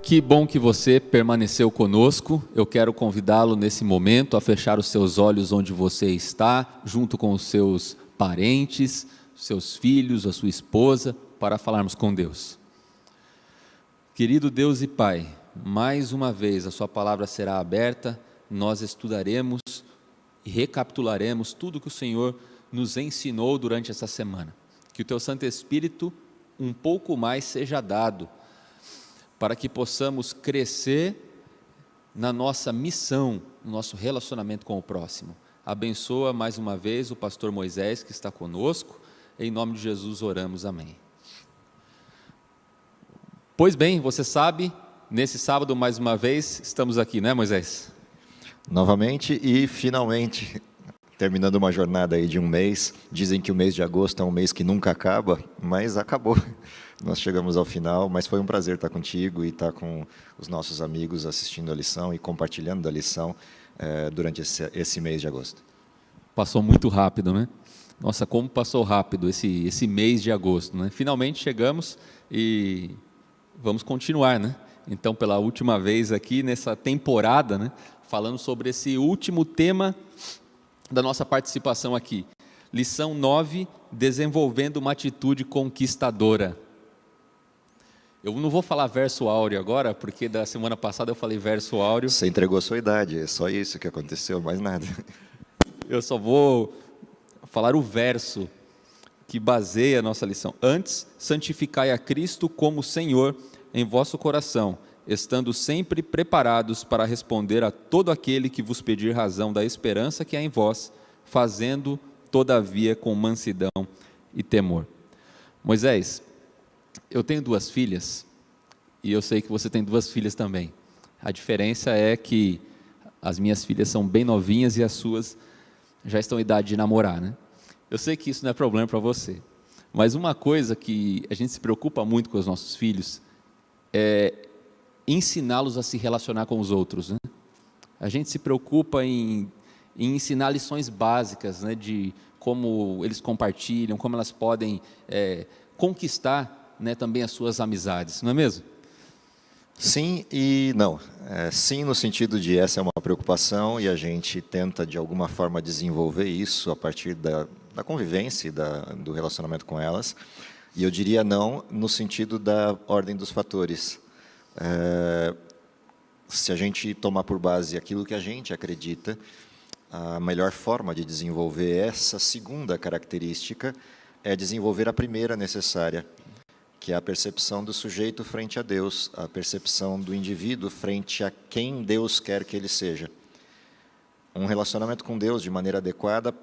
Que bom que você permaneceu conosco. Eu quero convidá-lo nesse momento a fechar os seus olhos onde você está, junto com os seus parentes, seus filhos, a sua esposa, para falarmos com Deus. Querido Deus e Pai, mais uma vez a sua palavra será aberta, nós estudaremos e recapitularemos tudo que o Senhor nos ensinou durante essa semana. Que o teu Santo Espírito um pouco mais seja dado, para que possamos crescer na nossa missão, no nosso relacionamento com o próximo. Abençoa mais uma vez o pastor Moisés que está conosco, em nome de Jesus oramos, amém. Pois bem, você sabe, nesse sábado mais uma vez estamos aqui, né, Moisés? Novamente e finalmente, terminando uma jornada aí de um mês. Dizem que o mês de agosto é um mês que nunca acaba, mas acabou. Nós chegamos ao final, mas foi um prazer estar contigo e estar com os nossos amigos assistindo a lição e compartilhando a lição durante esse mês de agosto. Passou muito rápido, né? Nossa, como passou rápido esse mês de agosto, né? Finalmente chegamos e vamos continuar, né? Então, pela última vez aqui nessa temporada, né? Falando sobre esse último tema da nossa participação aqui. Lição 9, desenvolvendo uma atitude conquistadora. Eu não vou falar verso áureo agora, porque da semana passada eu falei verso áureo. Você entregou a sua idade, é só isso que aconteceu, mais nada. Eu só vou falar o verso que baseia a nossa lição. Antes, santificai a Cristo como Senhor em vosso coração, estando sempre preparados para responder a todo aquele que vos pedir razão da esperança que há em vós, fazendo, todavia, com mansidão e temor. Moisés, eu tenho 2 filhas, e eu sei que você tem 2 filhas também. A diferença é que as minhas filhas são bem novinhas e as suas já estão em idade de namorar, né? Eu sei que isso não é problema para você, mas uma coisa que a gente se preocupa muito com os nossos filhos é ensiná-los a se relacionar com os outros, né? A gente se preocupa em ensinar lições básicas, né, de como eles compartilham, como elas podem conquistar, né, também as suas amizades, não é mesmo? Sim e não. Sim no sentido de essa é uma preocupação e a gente tenta de alguma forma desenvolver isso a partir da convivência e do relacionamento com elas. E eu diria não no sentido da ordem dos fatores. Se a gente tomar por base aquilo que a gente acredita, a melhor forma de desenvolver essa segunda característica é desenvolver a primeira necessária, que é a percepção do sujeito frente a Deus, a percepção do indivíduo frente a quem Deus quer que ele seja. Um relacionamento com Deus de maneira adequada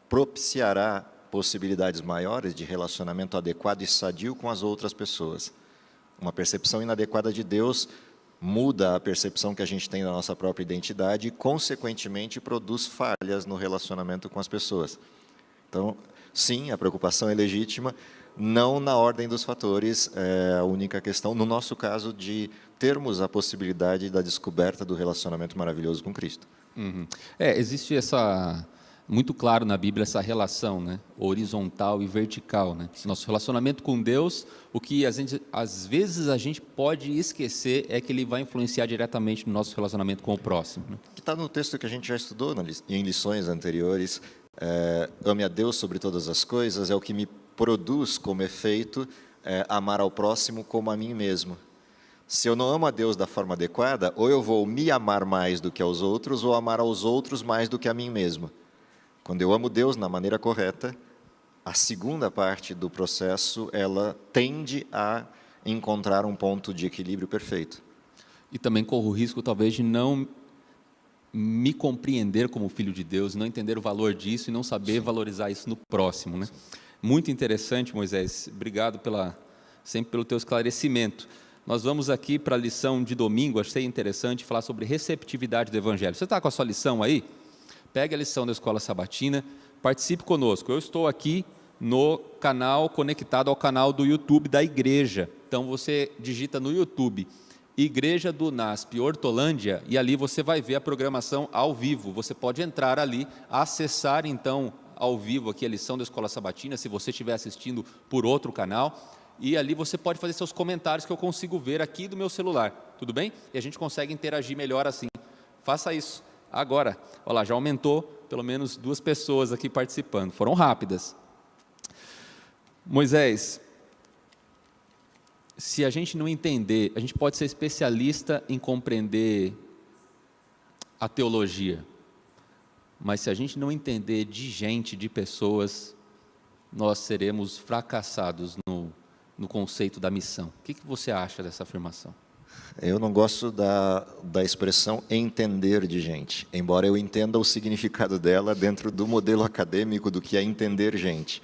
propiciará possibilidades maiores de relacionamento adequado e sadio com as outras pessoas. Uma percepção inadequada de Deus muda a percepção que a gente tem da nossa própria identidade e, consequentemente, produz falhas no relacionamento com as pessoas. Então, sim, a preocupação é legítima, não na ordem dos fatores, é a única questão, no nosso caso, de termos a possibilidade da descoberta do relacionamento maravilhoso com Cristo. Uhum. Existe muito claro na Bíblia essa relação, né, horizontal e vertical, né? Nosso relacionamento com Deus, o que às vezes a gente pode esquecer é que ele vai influenciar diretamente no nosso relacionamento com o próximo, né? Que está no texto que a gente já estudou em lições anteriores, ame a Deus sobre todas as coisas, é o que me produz como efeito amar ao próximo como a mim mesmo. Se eu não amo a Deus da forma adequada, ou eu vou me amar mais do que aos outros, ou amar aos outros mais do que a mim mesmo. Quando eu amo Deus na maneira correta, a segunda parte do processo, ela tende a encontrar um ponto de equilíbrio perfeito. E também corro o risco, talvez, de não me compreender como filho de Deus, não entender o valor disso e não saber valorizar isso no próximo, né? Muito interessante, Moisés. Obrigado sempre pelo teu esclarecimento. Nós vamos aqui para a lição de domingo, achei interessante falar sobre receptividade do Evangelho. Você está com a sua lição aí? Pegue a lição da Escola Sabatina, participe conosco. Eu estou aqui no canal, conectado ao canal do YouTube da igreja. Então você digita no YouTube, Igreja do NASP Hortolândia, e ali você vai ver a programação ao vivo. Você pode entrar ali, acessar então ao vivo aqui a lição da Escola Sabatina, se você estiver assistindo por outro canal, e ali você pode fazer seus comentários que eu consigo ver aqui do meu celular, tudo bem? E a gente consegue interagir melhor assim. Faça isso agora. Olha lá, já aumentou pelo menos 2 pessoas aqui participando, foram rápidas. Moisés, se a gente não entender, a gente pode ser especialista em compreender a teologia, mas se a gente não entender de gente, de pessoas, nós seremos fracassados no conceito da missão. O que você acha dessa afirmação? Eu não gosto da expressão entender de gente, embora eu entenda o significado dela dentro do modelo acadêmico do que é entender gente.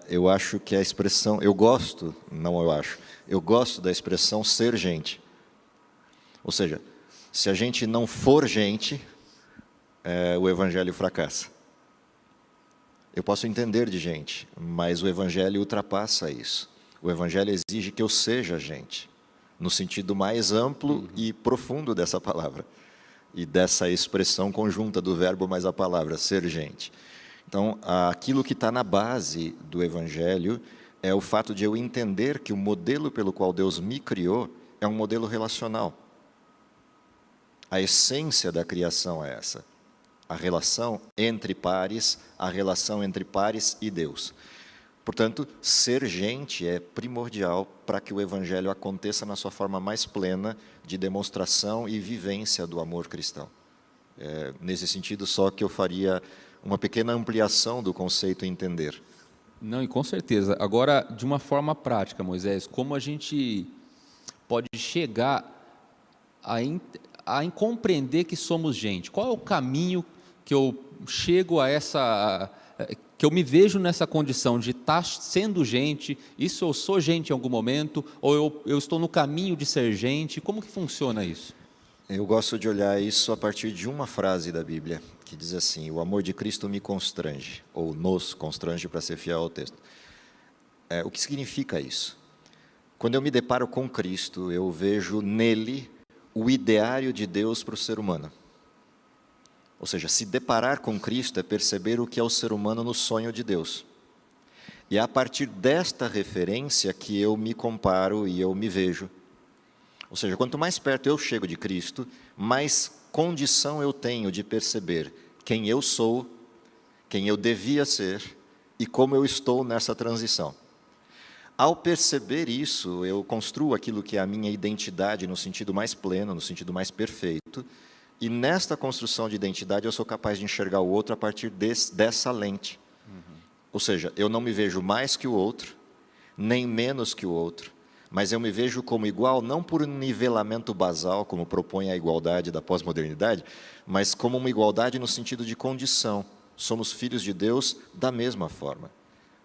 Eu acho que a expressão, eu gosto da expressão ser gente. Ou seja, se a gente não for gente, o evangelho fracassa. Eu posso entender de gente, mas o evangelho ultrapassa isso. O evangelho exige que eu seja gente, no sentido mais amplo e profundo dessa palavra, e dessa expressão conjunta do verbo mais a palavra, ser gente. Então, aquilo que está na base do evangelho é o fato de eu entender que o modelo pelo qual Deus me criou é um modelo relacional. A essência da criação é essa. A relação entre pares, a relação entre pares e Deus. Portanto, ser gente é primordial para que o evangelho aconteça na sua forma mais plena de demonstração e vivência do amor cristão. Nesse sentido, só que eu faria uma pequena ampliação do conceito entender. Não, e com certeza. Agora, de uma forma prática, Moisés, como a gente pode chegar a compreender que somos gente? Qual é o caminho que eu chego a que eu me vejo nessa condição de estar sendo gente? Isso eu sou gente em algum momento? Ou eu estou no caminho de ser gente? Como que funciona isso? Eu gosto de olhar isso a partir de uma frase da Bíblia, que diz assim: o amor de Cristo me constrange, ou nos constrange, para ser fiel ao texto. O que significa isso? Quando eu me deparo com Cristo, eu vejo nele o ideário de Deus para o ser humano. Ou seja, se deparar com Cristo é perceber o que é o ser humano no sonho de Deus. E é a partir desta referência que eu me comparo e eu me vejo. Ou seja, quanto mais perto eu chego de Cristo, mais condição eu tenho de perceber quem eu sou, quem eu devia ser e como eu estou nessa transição. Ao perceber isso, eu construo aquilo que é a minha identidade no sentido mais pleno, no sentido mais perfeito, e nesta construção de identidade eu sou capaz de enxergar o outro a partir dessa lente. Ou seja, eu não me vejo mais que o outro, nem menos que o outro, mas eu me vejo como igual, não por um nivelamento basal, como propõe a igualdade da pós-modernidade, mas como uma igualdade no sentido de condição. Somos filhos de Deus da mesma forma.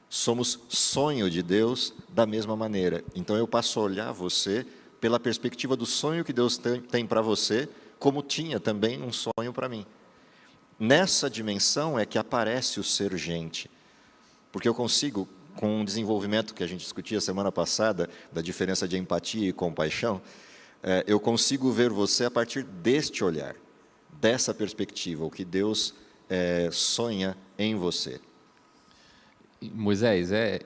Somos sonho de Deus da mesma maneira. Então eu passo a olhar você pela perspectiva do sonho que Deus tem para você, como tinha também um sonho para mim. Nessa dimensão é que aparece o ser gente. Porque eu consigo, com um desenvolvimento que a gente discutia semana passada, da diferença de empatia e compaixão, eu consigo ver você a partir deste olhar, dessa perspectiva, o que Deus sonha em você. Moisés, é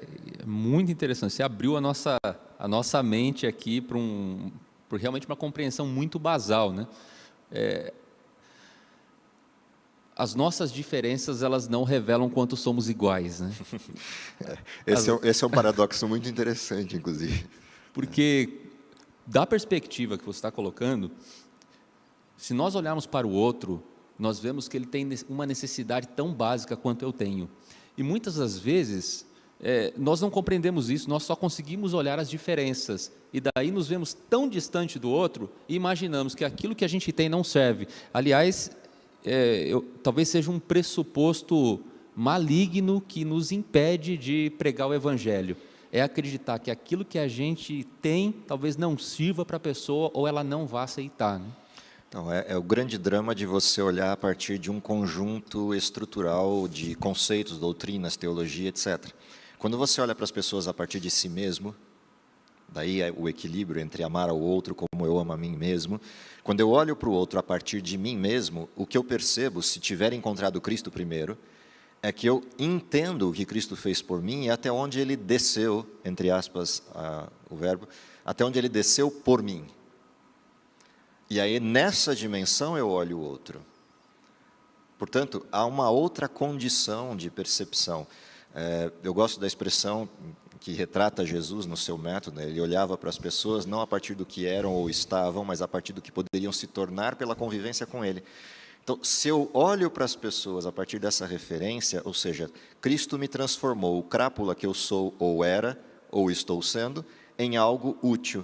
muito interessante. Você abriu a nossa mente aqui por realmente uma compreensão muito basal, né? As nossas diferenças, elas não revelam quanto somos iguais, né? Esse é um paradoxo muito interessante, inclusive. Porque, da perspectiva que você está colocando, se nós olharmos para o outro, nós vemos que ele tem uma necessidade tão básica quanto eu tenho. E muitas das vezes, nós não compreendemos isso, nós só conseguimos olhar as diferenças. E daí nos vemos tão distante do outro e imaginamos que aquilo que a gente tem não serve. Aliás, talvez seja um pressuposto maligno que nos impede de pregar o Evangelho. É acreditar que aquilo que a gente tem talvez não sirva para a pessoa ou ela não vá aceitar, né? Então, é o grande drama de você olhar a partir de um conjunto estrutural de conceitos, doutrinas, teologia, etc. Quando você olha para as pessoas a partir de si mesmo, daí é o equilíbrio entre amar ao outro como eu amo a mim mesmo. Quando eu olho para o outro a partir de mim mesmo, o que eu percebo, se tiver encontrado Cristo primeiro, é que eu entendo o que Cristo fez por mim e até onde Ele desceu, entre aspas, o verbo, até onde Ele desceu por mim. E aí, nessa dimensão, eu olho o outro. Portanto, há uma outra condição de percepção. Eu gosto da expressão que retrata Jesus no seu método, né? Ele olhava para as pessoas não a partir do que eram ou estavam, mas a partir do que poderiam se tornar pela convivência com Ele. Então, se eu olho para as pessoas a partir dessa referência, ou seja, Cristo me transformou, o crápula que eu sou ou era, ou estou sendo, em algo útil.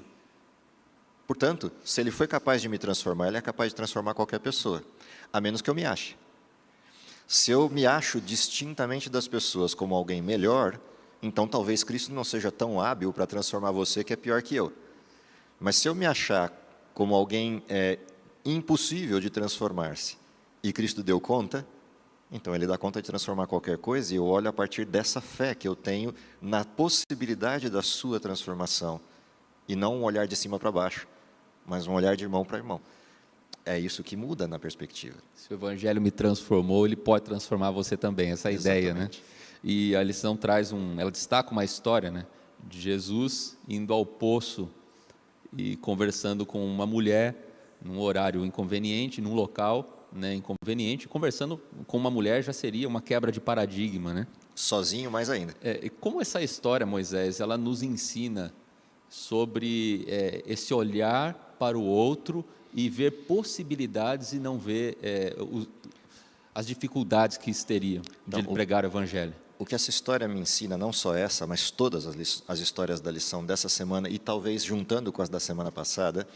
Portanto, se Ele foi capaz de me transformar, Ele é capaz de transformar qualquer pessoa, a menos que eu me ache. Se eu me acho distintamente das pessoas como alguém melhor, então talvez Cristo não seja tão hábil para transformar você que é pior que eu. Mas se eu me achar como alguém impossível de transformar-se, e Cristo deu conta, então Ele dá conta de transformar qualquer coisa, e eu olho a partir dessa fé que eu tenho na possibilidade da sua transformação, e não um olhar de cima para baixo, mas um olhar de irmão para irmão. É isso que muda na perspectiva. Se o Evangelho me transformou, ele pode transformar você também, essa é a ideia, né? E a lição ela destaca uma história, né, de Jesus indo ao poço e conversando com uma mulher num horário inconveniente, num local, né, inconveniente. Conversando com uma mulher já seria uma quebra de paradigma, né? Sozinho, mais ainda. E como essa história, Moisés, ela nos ensina sobre esse olhar para o outro e ver possibilidades e não ver as dificuldades que isso teria de Então, pregar o Evangelho. O que essa história me ensina, não só essa, mas todas as histórias da lição dessa semana, e talvez juntando com as da semana passada,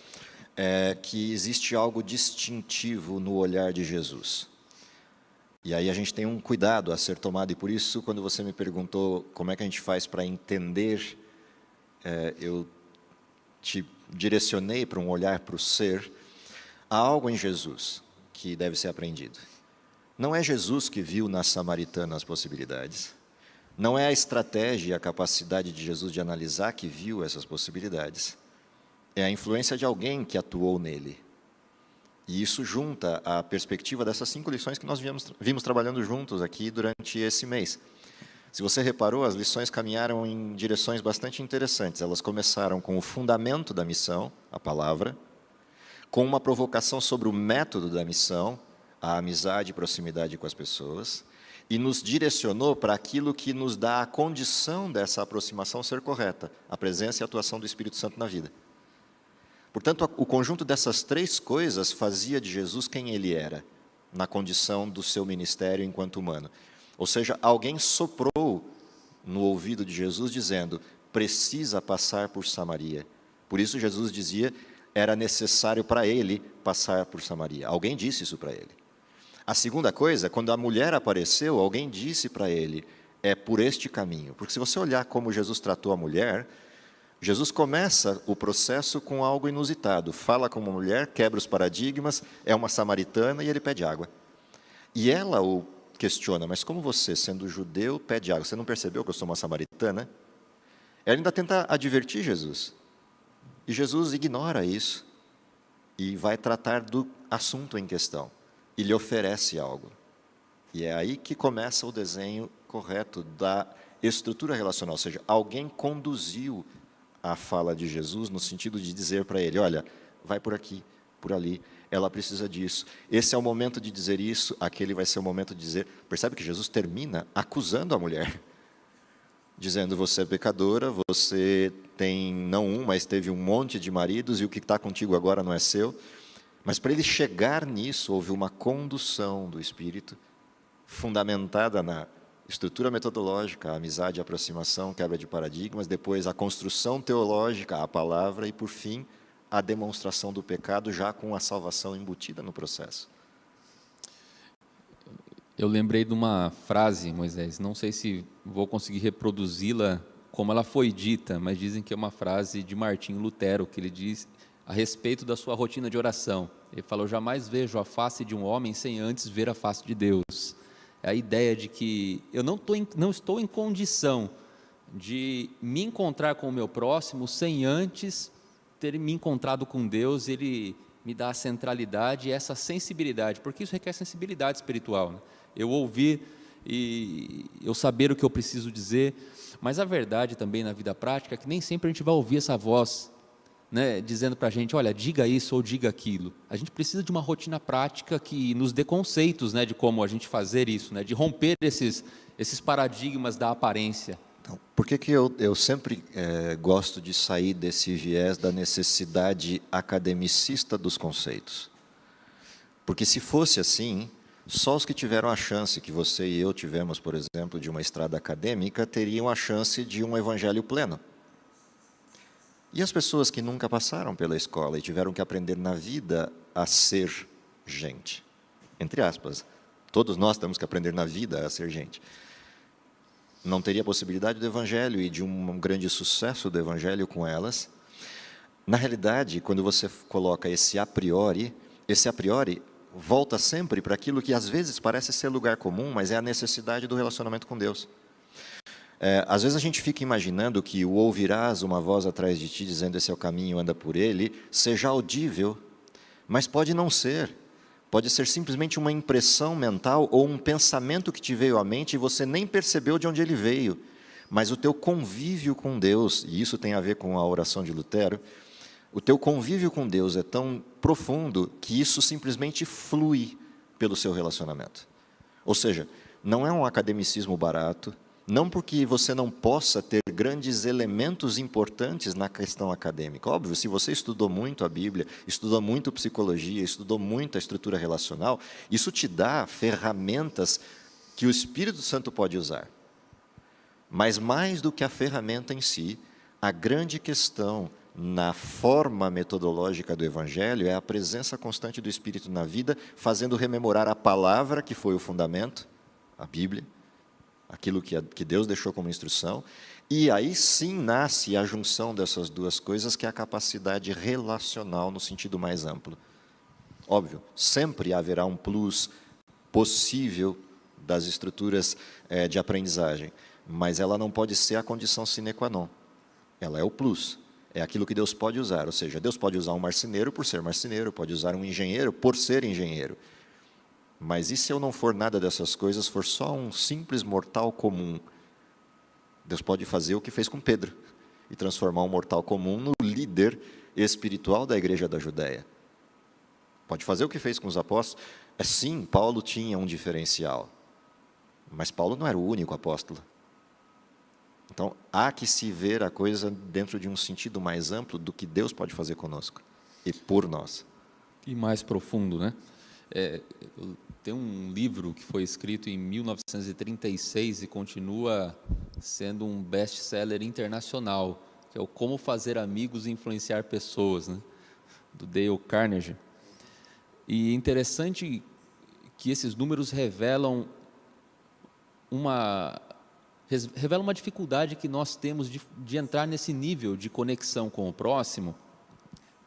é que existe algo distintivo no olhar de Jesus. E aí a gente tem um cuidado a ser tomado, e por isso, quando você me perguntou como é que a gente faz para entender, eu te direcionei para um olhar para o ser. Há algo em Jesus que deve ser aprendido. Não é Jesus que viu na samaritana as possibilidades. Não é a estratégia e a capacidade de Jesus de analisar que viu essas possibilidades. É a influência de alguém que atuou nele. E isso junta a perspectiva dessas 5 lições que nós vimos trabalhando juntos aqui durante esse mês. Se você reparou, as lições caminharam em direções bastante interessantes. Elas começaram com o fundamento da missão, a palavra, com uma provocação sobre o método da missão, a amizade e proximidade com as pessoas, e nos direcionou para aquilo que nos dá a condição dessa aproximação ser correta, a presença e a atuação do Espírito Santo na vida. Portanto, o conjunto dessas 3 coisas fazia de Jesus quem Ele era, na condição do seu ministério enquanto humano. Ou seja, alguém soprou no ouvido de Jesus dizendo, precisa passar por Samaria. Por isso Jesus dizia, era necessário para Ele passar por Samaria. Alguém disse isso para Ele. A segunda coisa, quando a mulher apareceu, alguém disse para Ele, é por este caminho. Porque se você olhar como Jesus tratou a mulher, Jesus começa o processo com algo inusitado. Fala com uma mulher, quebra os paradigmas, é uma samaritana e Ele pede água. E ela o questiona, mas como você, sendo judeu, pede água? Você não percebeu que eu sou uma samaritana? Ela ainda tenta advertir Jesus. E Jesus ignora isso e vai tratar do assunto em questão. E lhe oferece algo. E é aí que começa o desenho correto da estrutura relacional. Ou seja, alguém conduziu a fala de Jesus no sentido de dizer para ele, olha, vai por aqui, por ali, ela precisa disso. Esse é o momento de dizer isso, aquele vai ser o momento de dizer... Percebe que Jesus termina acusando a mulher. Dizendo, você é pecadora, você tem não um, mas teve um monte de maridos, e o que está contigo agora não é seu. Mas para ele chegar nisso, houve uma condução do Espírito, fundamentada na estrutura metodológica, a amizade, a aproximação, quebra de paradigmas, depois a construção teológica, a palavra, e por fim, a demonstração do pecado, já com a salvação embutida no processo. Eu lembrei de uma frase, Moisés, não sei se vou conseguir reproduzi-la como ela foi dita, mas dizem que é uma frase de Martinho Lutero, que ele diz a respeito da sua rotina de oração. Ele falou, jamais vejo a face de um homem sem antes ver a face de Deus. É a ideia de que eu não estou em condição de me encontrar com o meu próximo sem antes ter me encontrado com Deus. Ele me dá a centralidade e essa sensibilidade, porque isso requer sensibilidade espiritual, né? Eu ouvir e eu saber o que eu preciso dizer. Mas a verdade também na vida prática é que nem sempre a gente vai ouvir essa voz, né, dizendo para a gente, olha, diga isso ou diga aquilo. A gente precisa de uma rotina prática que nos dê conceitos, né, de como a gente fazer isso, né, de romper esses paradigmas da aparência. Então, por que eu sempre gosto de sair desse viés da necessidade academicista dos conceitos? Porque se fosse assim, só os que tiveram a chance, que você e eu tivemos, por exemplo, de uma estrada acadêmica, teriam a chance de um evangelho pleno. E as pessoas que nunca passaram pela escola e tiveram que aprender na vida a ser gente, entre aspas, todos nós temos que aprender na vida a ser gente, não teria possibilidade do evangelho e de um grande sucesso do evangelho com elas. Na realidade, quando você coloca esse a priori volta sempre para aquilo que às vezes parece ser lugar comum, mas é a necessidade do relacionamento com Deus. Às vezes a gente fica imaginando que o ouvirás uma voz atrás de ti dizendo esse é o caminho, anda por ele, seja audível, mas pode não ser. Pode ser simplesmente uma impressão mental ou um pensamento que te veio à mente e você nem percebeu de onde ele veio. Mas o teu convívio com Deus, e isso tem a ver com a oração de Lutero, o teu convívio com Deus é tão profundo que isso simplesmente flui pelo seu relacionamento. Ou seja, não é um academicismo barato, não porque você não possa ter grandes elementos importantes na questão acadêmica. Óbvio, se você estudou muito a Bíblia, estudou muito psicologia, estudou muito a estrutura relacional, isso te dá ferramentas que o Espírito Santo pode usar. Mas mais do que a ferramenta em si, a grande questão na forma metodológica do Evangelho é a presença constante do Espírito na vida, fazendo rememorar a palavra que foi o fundamento, a Bíblia, aquilo que Deus deixou como instrução, e aí sim nasce a junção dessas duas coisas, que é a capacidade relacional no sentido mais amplo. Óbvio, sempre haverá um plus possível das estruturas de aprendizagem, mas ela não pode ser a condição sine qua non. Ela é o plus, é aquilo que Deus pode usar, ou seja, Deus pode usar um marceneiro por ser marceneiro, pode usar um engenheiro por ser engenheiro. Mas e se eu não for nada dessas coisas, for só um simples mortal comum? Deus pode fazer o que fez com Pedro, e transformar um mortal comum no líder espiritual da igreja da Judéia. Pode fazer o que fez com os apóstolos. Sim, Paulo tinha um diferencial, mas Paulo não era o único apóstolo. Então, há que se ver a coisa dentro de um sentido mais amplo do que Deus pode fazer conosco e por nós. E mais profundo, né? Tem um livro que foi escrito em 1936 e continua sendo um best-seller internacional, que é o Como Fazer Amigos e Influenciar Pessoas, né? Do Dale Carnegie. E é interessante que esses números revelam uma dificuldade que nós temos de entrar nesse nível de conexão com o próximo,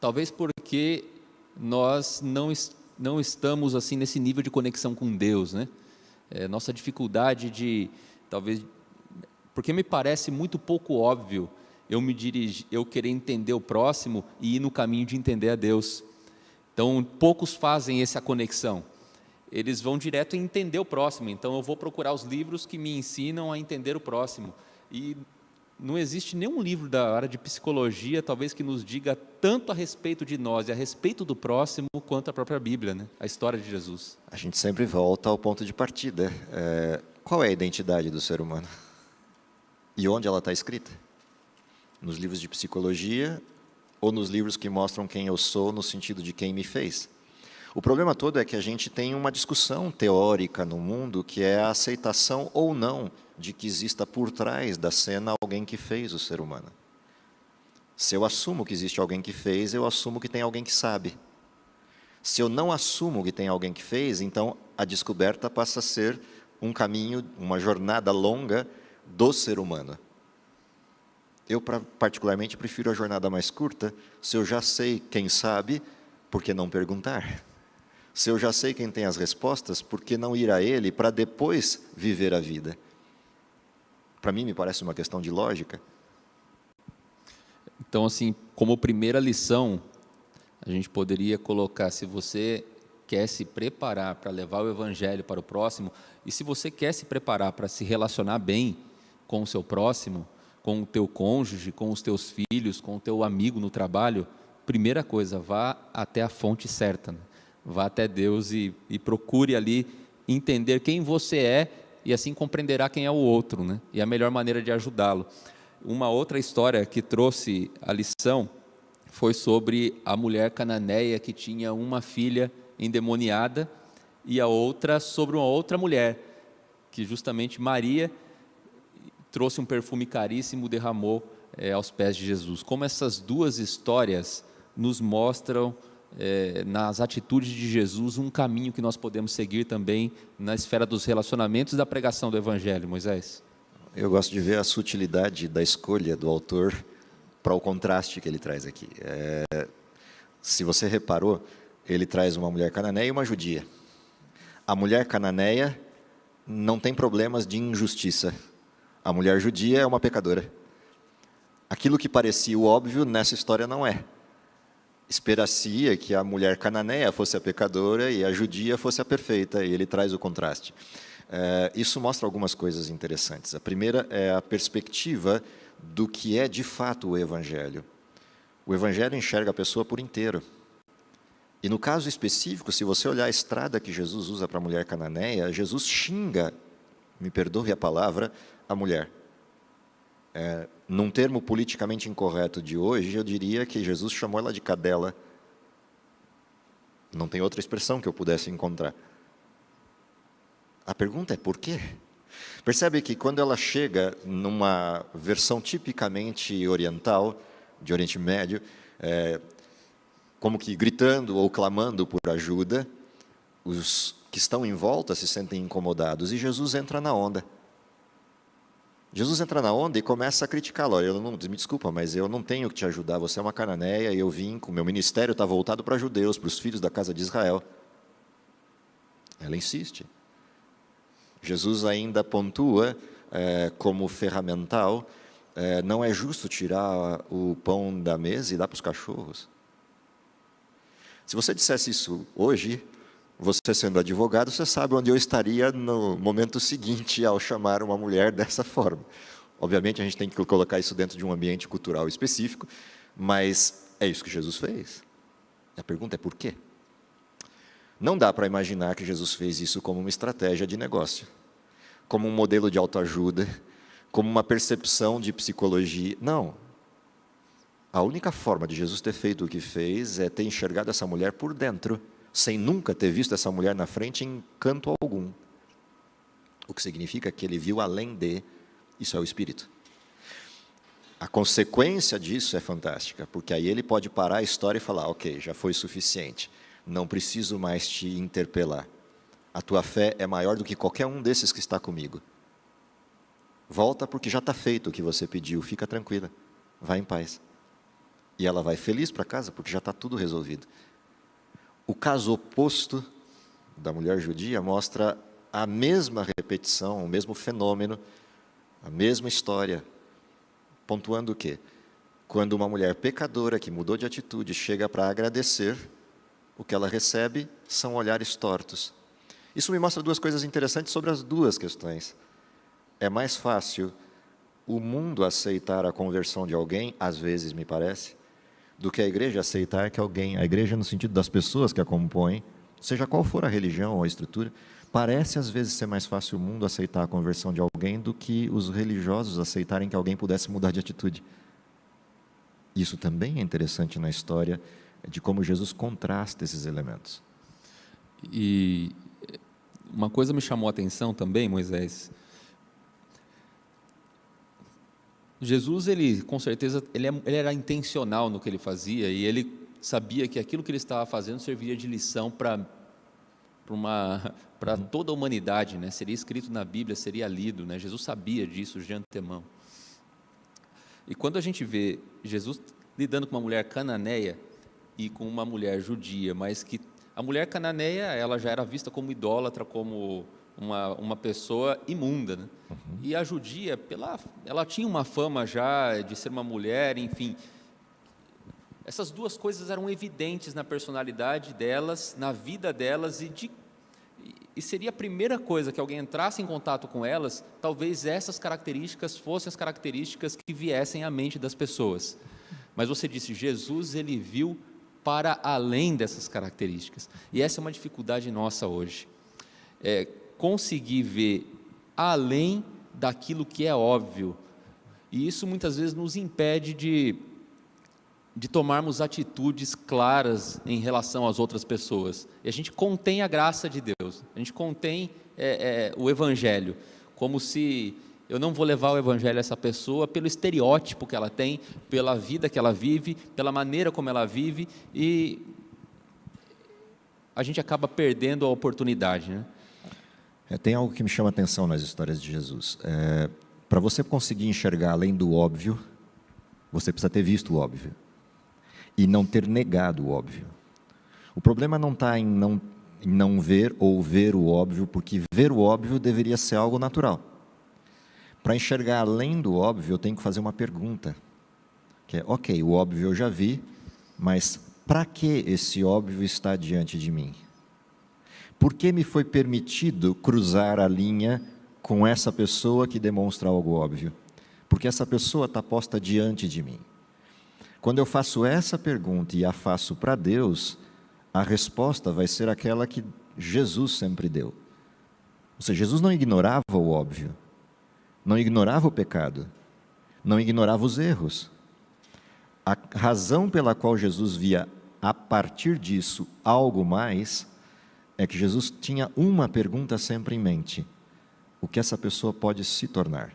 talvez porque nós não estamos assim nesse nível de conexão com Deus, né? Nossa dificuldade talvez, porque me parece muito pouco óbvio eu querer entender o próximo e ir no caminho de entender a Deus. Então, poucos fazem essa conexão. Eles vão direto em entender o próximo. Então, eu vou procurar os livros que me ensinam a entender o próximo. E não existe nenhum livro da área de psicologia, talvez, que nos diga tanto a respeito de nós e a respeito do próximo, quanto a própria Bíblia, né? A história de Jesus. A gente sempre volta ao ponto de partida. Qual é a identidade do ser humano? E onde ela está escrita? Nos livros de psicologia ou nos livros que mostram quem eu sou no sentido de quem me fez? O problema todo é que a gente tem uma discussão teórica no mundo que é a aceitação ou não de que exista por trás da cena alguém que fez o ser humano. Se eu assumo que existe alguém que fez, eu assumo que tem alguém que sabe. Se eu não assumo que tem alguém que fez, então a descoberta passa a ser um caminho, uma jornada longa do ser humano. Eu, particularmente, prefiro a jornada mais curta. Se eu já sei quem sabe, por que não perguntar? Se eu já sei quem tem as respostas, por que não ir a ele para depois viver a vida? Para mim, me parece uma questão de lógica. Então, assim, como primeira lição, a gente poderia colocar, se você quer se preparar para levar o evangelho para o próximo, e se você quer se preparar para se relacionar bem com o seu próximo, com o teu cônjuge, com os teus filhos, com o teu amigo no trabalho, primeira coisa, vá até a fonte certa, né? Vá até Deus e procure ali entender quem você é, e assim compreenderá quem é o outro, né? E a melhor maneira de ajudá-lo. Uma outra história que trouxe a lição foi sobre a mulher cananeia que tinha uma filha endemoniada, e a outra sobre uma outra mulher, que justamente Maria trouxe um perfume caríssimo, derramou aos pés de Jesus. Como essas duas histórias nos mostram nas atitudes de Jesus um caminho que nós podemos seguir também na esfera dos relacionamentos e da pregação do Evangelho, Moisés. Eu gosto de ver a sutilidade da escolha do autor para o contraste que ele traz aqui. Se você reparou, ele traz uma mulher cananeia e uma judia. A mulher cananeia não tem problemas de injustiça. A mulher judia é uma pecadora. Aquilo que parecia o óbvio nessa história não é. Espera-se que a mulher cananeia fosse a pecadora e a judia fosse a perfeita, e ele traz o contraste. Isso mostra algumas coisas interessantes. A primeira é a perspectiva do que é de fato o Evangelho. O Evangelho enxerga a pessoa por inteiro. E no caso específico, se você olhar a estrada que Jesus usa para a mulher cananeia, Jesus xinga, me perdoe a palavra, a mulher. Num termo politicamente incorreto de hoje, eu diria que Jesus chamou ela de cadela. Não tem outra expressão que eu pudesse encontrar. A pergunta é por quê? Percebe que quando ela chega numa versão tipicamente oriental, de Oriente Médio, como que gritando ou clamando por ajuda, os que estão em volta se sentem incomodados, e Jesus entra na onda. Jesus entra na onda e começa a criticá-lo. Me desculpa, mas eu não tenho que te ajudar, você é uma cananeia, e eu vim, com o meu ministério está voltado para judeus, para os filhos da casa de Israel. Ela insiste. Jesus ainda pontua como ferramental, não é justo tirar o pão da mesa e dar para os cachorros. Se você dissesse isso hoje, você sendo advogado, você sabe onde eu estaria no momento seguinte ao chamar uma mulher dessa forma. Obviamente, a gente tem que colocar isso dentro de um ambiente cultural específico, mas é isso que Jesus fez. A pergunta é por quê? Não dá para imaginar que Jesus fez isso como uma estratégia de negócio, como um modelo de autoajuda, como uma percepção de psicologia. Não. A única forma de Jesus ter feito o que fez é ter enxergado essa mulher por dentro, sem nunca ter visto essa mulher na frente em canto algum. O que significa que ele viu além de, isso é o Espírito. A consequência disso é fantástica, porque aí ele pode parar a história e falar, ok, já foi suficiente, não preciso mais te interpelar. A tua fé é maior do que qualquer um desses que está comigo. Volta porque já está feito o que você pediu, fica tranquila, vai em paz. E ela vai feliz para casa porque já está tudo resolvido. O caso oposto da mulher judia mostra a mesma repetição, o mesmo fenômeno, a mesma história, pontuando o quê? Quando uma mulher pecadora que mudou de atitude chega para agradecer, o que ela recebe são olhares tortos. Isso me mostra duas coisas interessantes sobre as duas questões. É mais fácil o mundo aceitar a conversão de alguém, às vezes me parece, do que a igreja aceitar que alguém, a igreja no sentido das pessoas que a compõem, seja qual for a religião ou a estrutura, parece às vezes ser mais fácil o mundo aceitar a conversão de alguém do que os religiosos aceitarem que alguém pudesse mudar de atitude. Isso também é interessante na história de como Jesus contrasta esses elementos. E uma coisa me chamou a atenção também, Moisés. Jesus, ele com certeza, ele era intencional no que ele fazia, e ele sabia que aquilo que ele estava fazendo serviria de lição para toda a humanidade, né? Seria escrito na Bíblia, seria lido, né? Jesus sabia disso de antemão. E quando a gente vê Jesus lidando com uma mulher cananeia e com uma mulher judia, mas que a mulher cananeia, ela já era vista como idólatra, como uma pessoa imunda, né? E a judia, ela tinha uma fama já de ser uma mulher, enfim, Essas duas coisas eram evidentes na personalidade delas, na vida delas, e seria a primeira coisa que alguém entrasse em contato com elas, talvez essas características fossem as características que viessem à mente das pessoas. Mas você disse, Jesus, ele viu para além dessas características. E essa é uma dificuldade nossa hoje. Conseguir ver além daquilo que é óbvio. E isso muitas vezes nos impede de tomarmos atitudes claras em relação às outras pessoas. E a gente contém a graça de Deus, a gente contém o Evangelho, como se eu não vou levar o Evangelho a essa pessoa pelo estereótipo que ela tem, pela vida que ela vive, pela maneira como ela vive, e a gente acaba perdendo a oportunidade, né? Tem algo que me chama a atenção nas histórias de Jesus. Para você conseguir enxergar além do óbvio, você precisa ter visto o óbvio e não ter negado o óbvio. O problema não está em não ver ou ver o óbvio, porque ver o óbvio deveria ser algo natural. Para enxergar além do óbvio, eu tenho que fazer uma pergunta, que é, ok, o óbvio eu já vi, mas para que esse óbvio está diante de mim? Por que me foi permitido cruzar a linha com essa pessoa que demonstra algo óbvio? Porque essa pessoa está posta diante de mim. Quando eu faço essa pergunta e a faço para Deus, a resposta vai ser aquela que Jesus sempre deu. Ou seja, Jesus não ignorava o óbvio, não ignorava o pecado, não ignorava os erros. A razão pela qual Jesus via, a partir disso, algo mais, é que Jesus tinha uma pergunta sempre em mente: o que essa pessoa pode se tornar,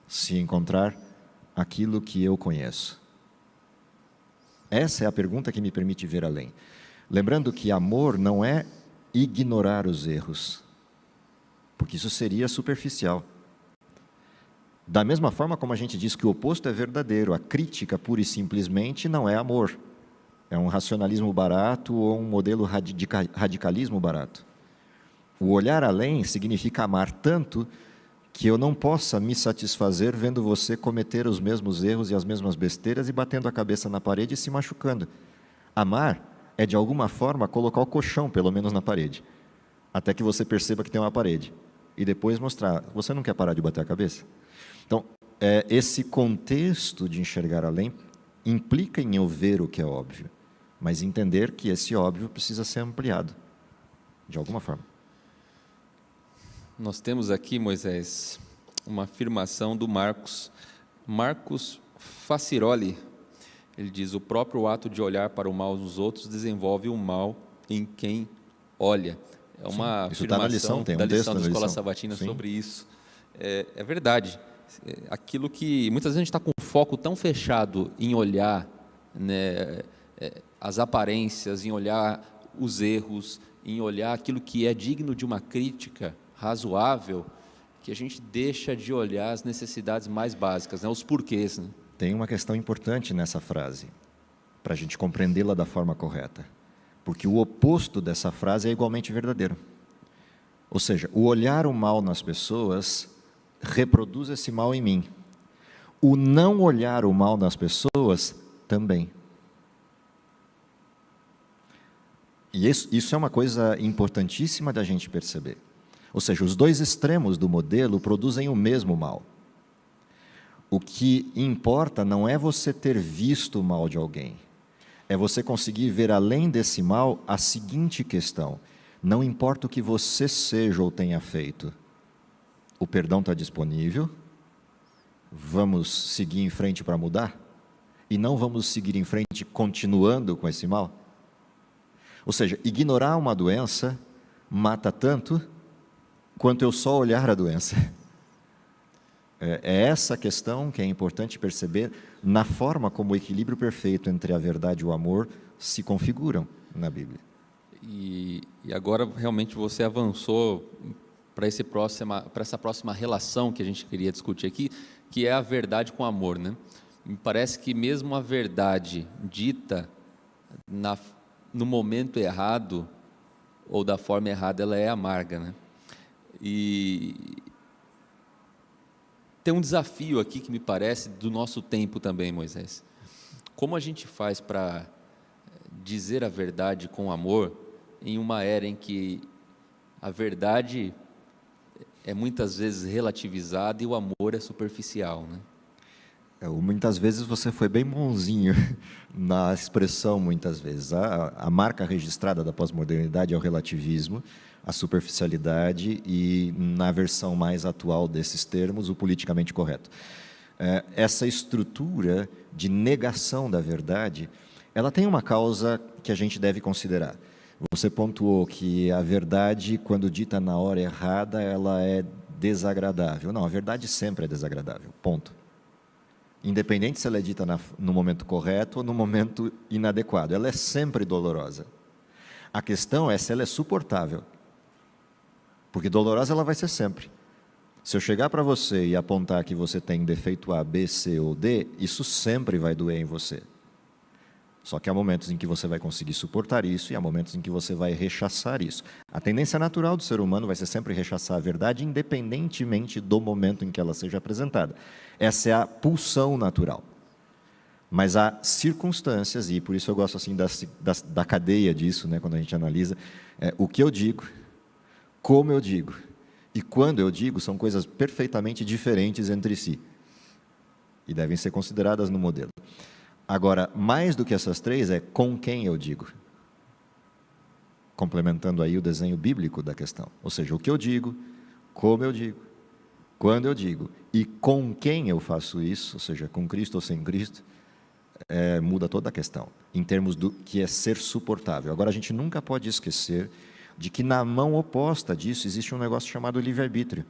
se encontrar aquilo que eu conheço? Essa é a pergunta que me permite ver além. Lembrando que amor não é ignorar os erros, porque isso seria superficial. Da mesma forma como a gente diz que o oposto é verdadeiro, a crítica pura e simplesmente não é amor. É um racionalismo barato ou um modelo radicalismo barato. O olhar além significa amar tanto que eu não possa me satisfazer vendo você cometer os mesmos erros e as mesmas besteiras e batendo a cabeça na parede e se machucando. Amar é, de alguma forma, colocar o colchão, pelo menos, na parede, até que você perceba que tem uma parede, e depois mostrar, você não quer parar de bater a cabeça? Então, esse contexto de enxergar além implica em eu ver o que é óbvio, mas entender que esse óbvio precisa ser ampliado, de alguma forma. Nós temos aqui, Moisés, uma afirmação do Marcos Faciroli. Ele diz, o próprio ato de olhar para o mal nos outros desenvolve o mal em quem olha. É uma afirmação na lição, tem da um lição texto da na Escola lição. Sabatina Sim. sobre isso. É verdade. Aquilo que muitas vezes a gente está com um foco tão fechado em olhar, né, as aparências, em olhar os erros, em olhar aquilo que é digno de uma crítica razoável, que a gente deixa de olhar as necessidades mais básicas, né, os porquês. Né? Tem uma questão importante nessa frase, para a gente compreendê-la da forma correta, porque o oposto dessa frase é igualmente verdadeiro. Ou seja, o olhar o mal nas pessoas reproduz esse mal em mim. O não olhar o mal nas pessoas também. E isso é uma coisa importantíssima da gente perceber. Ou seja, os dois extremos do modelo produzem o mesmo mal. O que importa não é você ter visto o mal de alguém, é você conseguir ver além desse mal a seguinte questão: não importa o que você seja ou tenha feito, o perdão está disponível, vamos seguir em frente para mudar? E não vamos seguir em frente continuando com esse mal? Ou seja, ignorar uma doença mata tanto quanto eu só olhar a doença. É essa questão que é importante perceber na forma como o equilíbrio perfeito entre a verdade e o amor se configuram na Bíblia. E agora realmente você avançou para essa próxima relação que a gente queria discutir aqui, que é a verdade com o amor, né? Me parece que mesmo a verdade dita no momento errado ou da forma errada, ela é amarga, né? E tem um desafio aqui que me parece do nosso tempo também, Moisés. como a gente faz para dizer a verdade com amor em uma era em que a verdade é muitas vezes relativizada e o amor é superficial, né? Muitas vezes você foi bem bonzinho na expressão, muitas vezes. A marca registrada da pós-modernidade é o relativismo, a superficialidade e, na versão mais atual desses termos, o politicamente correto. Essa estrutura de negação da verdade, ela tem uma causa que a gente deve considerar. Você pontuou que a verdade, quando dita na hora errada, ela é desagradável. Não, a verdade sempre é desagradável, ponto. Independente se ela é dita no momento correto ou no momento inadequado, ela é sempre dolorosa. A questão é se ela é suportável, porque dolorosa ela vai ser sempre. Se eu chegar para você e apontar que você tem defeito A, B, C ou D, isso sempre vai doer em você. Só que há momentos em que você vai conseguir suportar isso e há momentos em que você vai rechaçar isso. A tendência natural do ser humano vai ser sempre rechaçar a verdade, independentemente do momento em que ela seja apresentada. Essa é a pulsão natural. Mas há circunstâncias, e por isso eu gosto assim da cadeia disso, né, quando a gente analisa, o que eu digo, como eu digo e quando eu digo são coisas perfeitamente diferentes entre si e devem ser consideradas no modelo. Agora, mais do que essas três, é com quem eu digo. Complementando aí o desenho bíblico da questão. Ou seja, o que eu digo, como eu digo, quando eu digo e com quem eu faço isso, ou seja, com Cristo ou sem Cristo, muda toda a questão, em termos do que é ser suportável. Agora, a gente nunca pode esquecer de que na mão oposta disso existe um negócio chamado livre-arbítrio.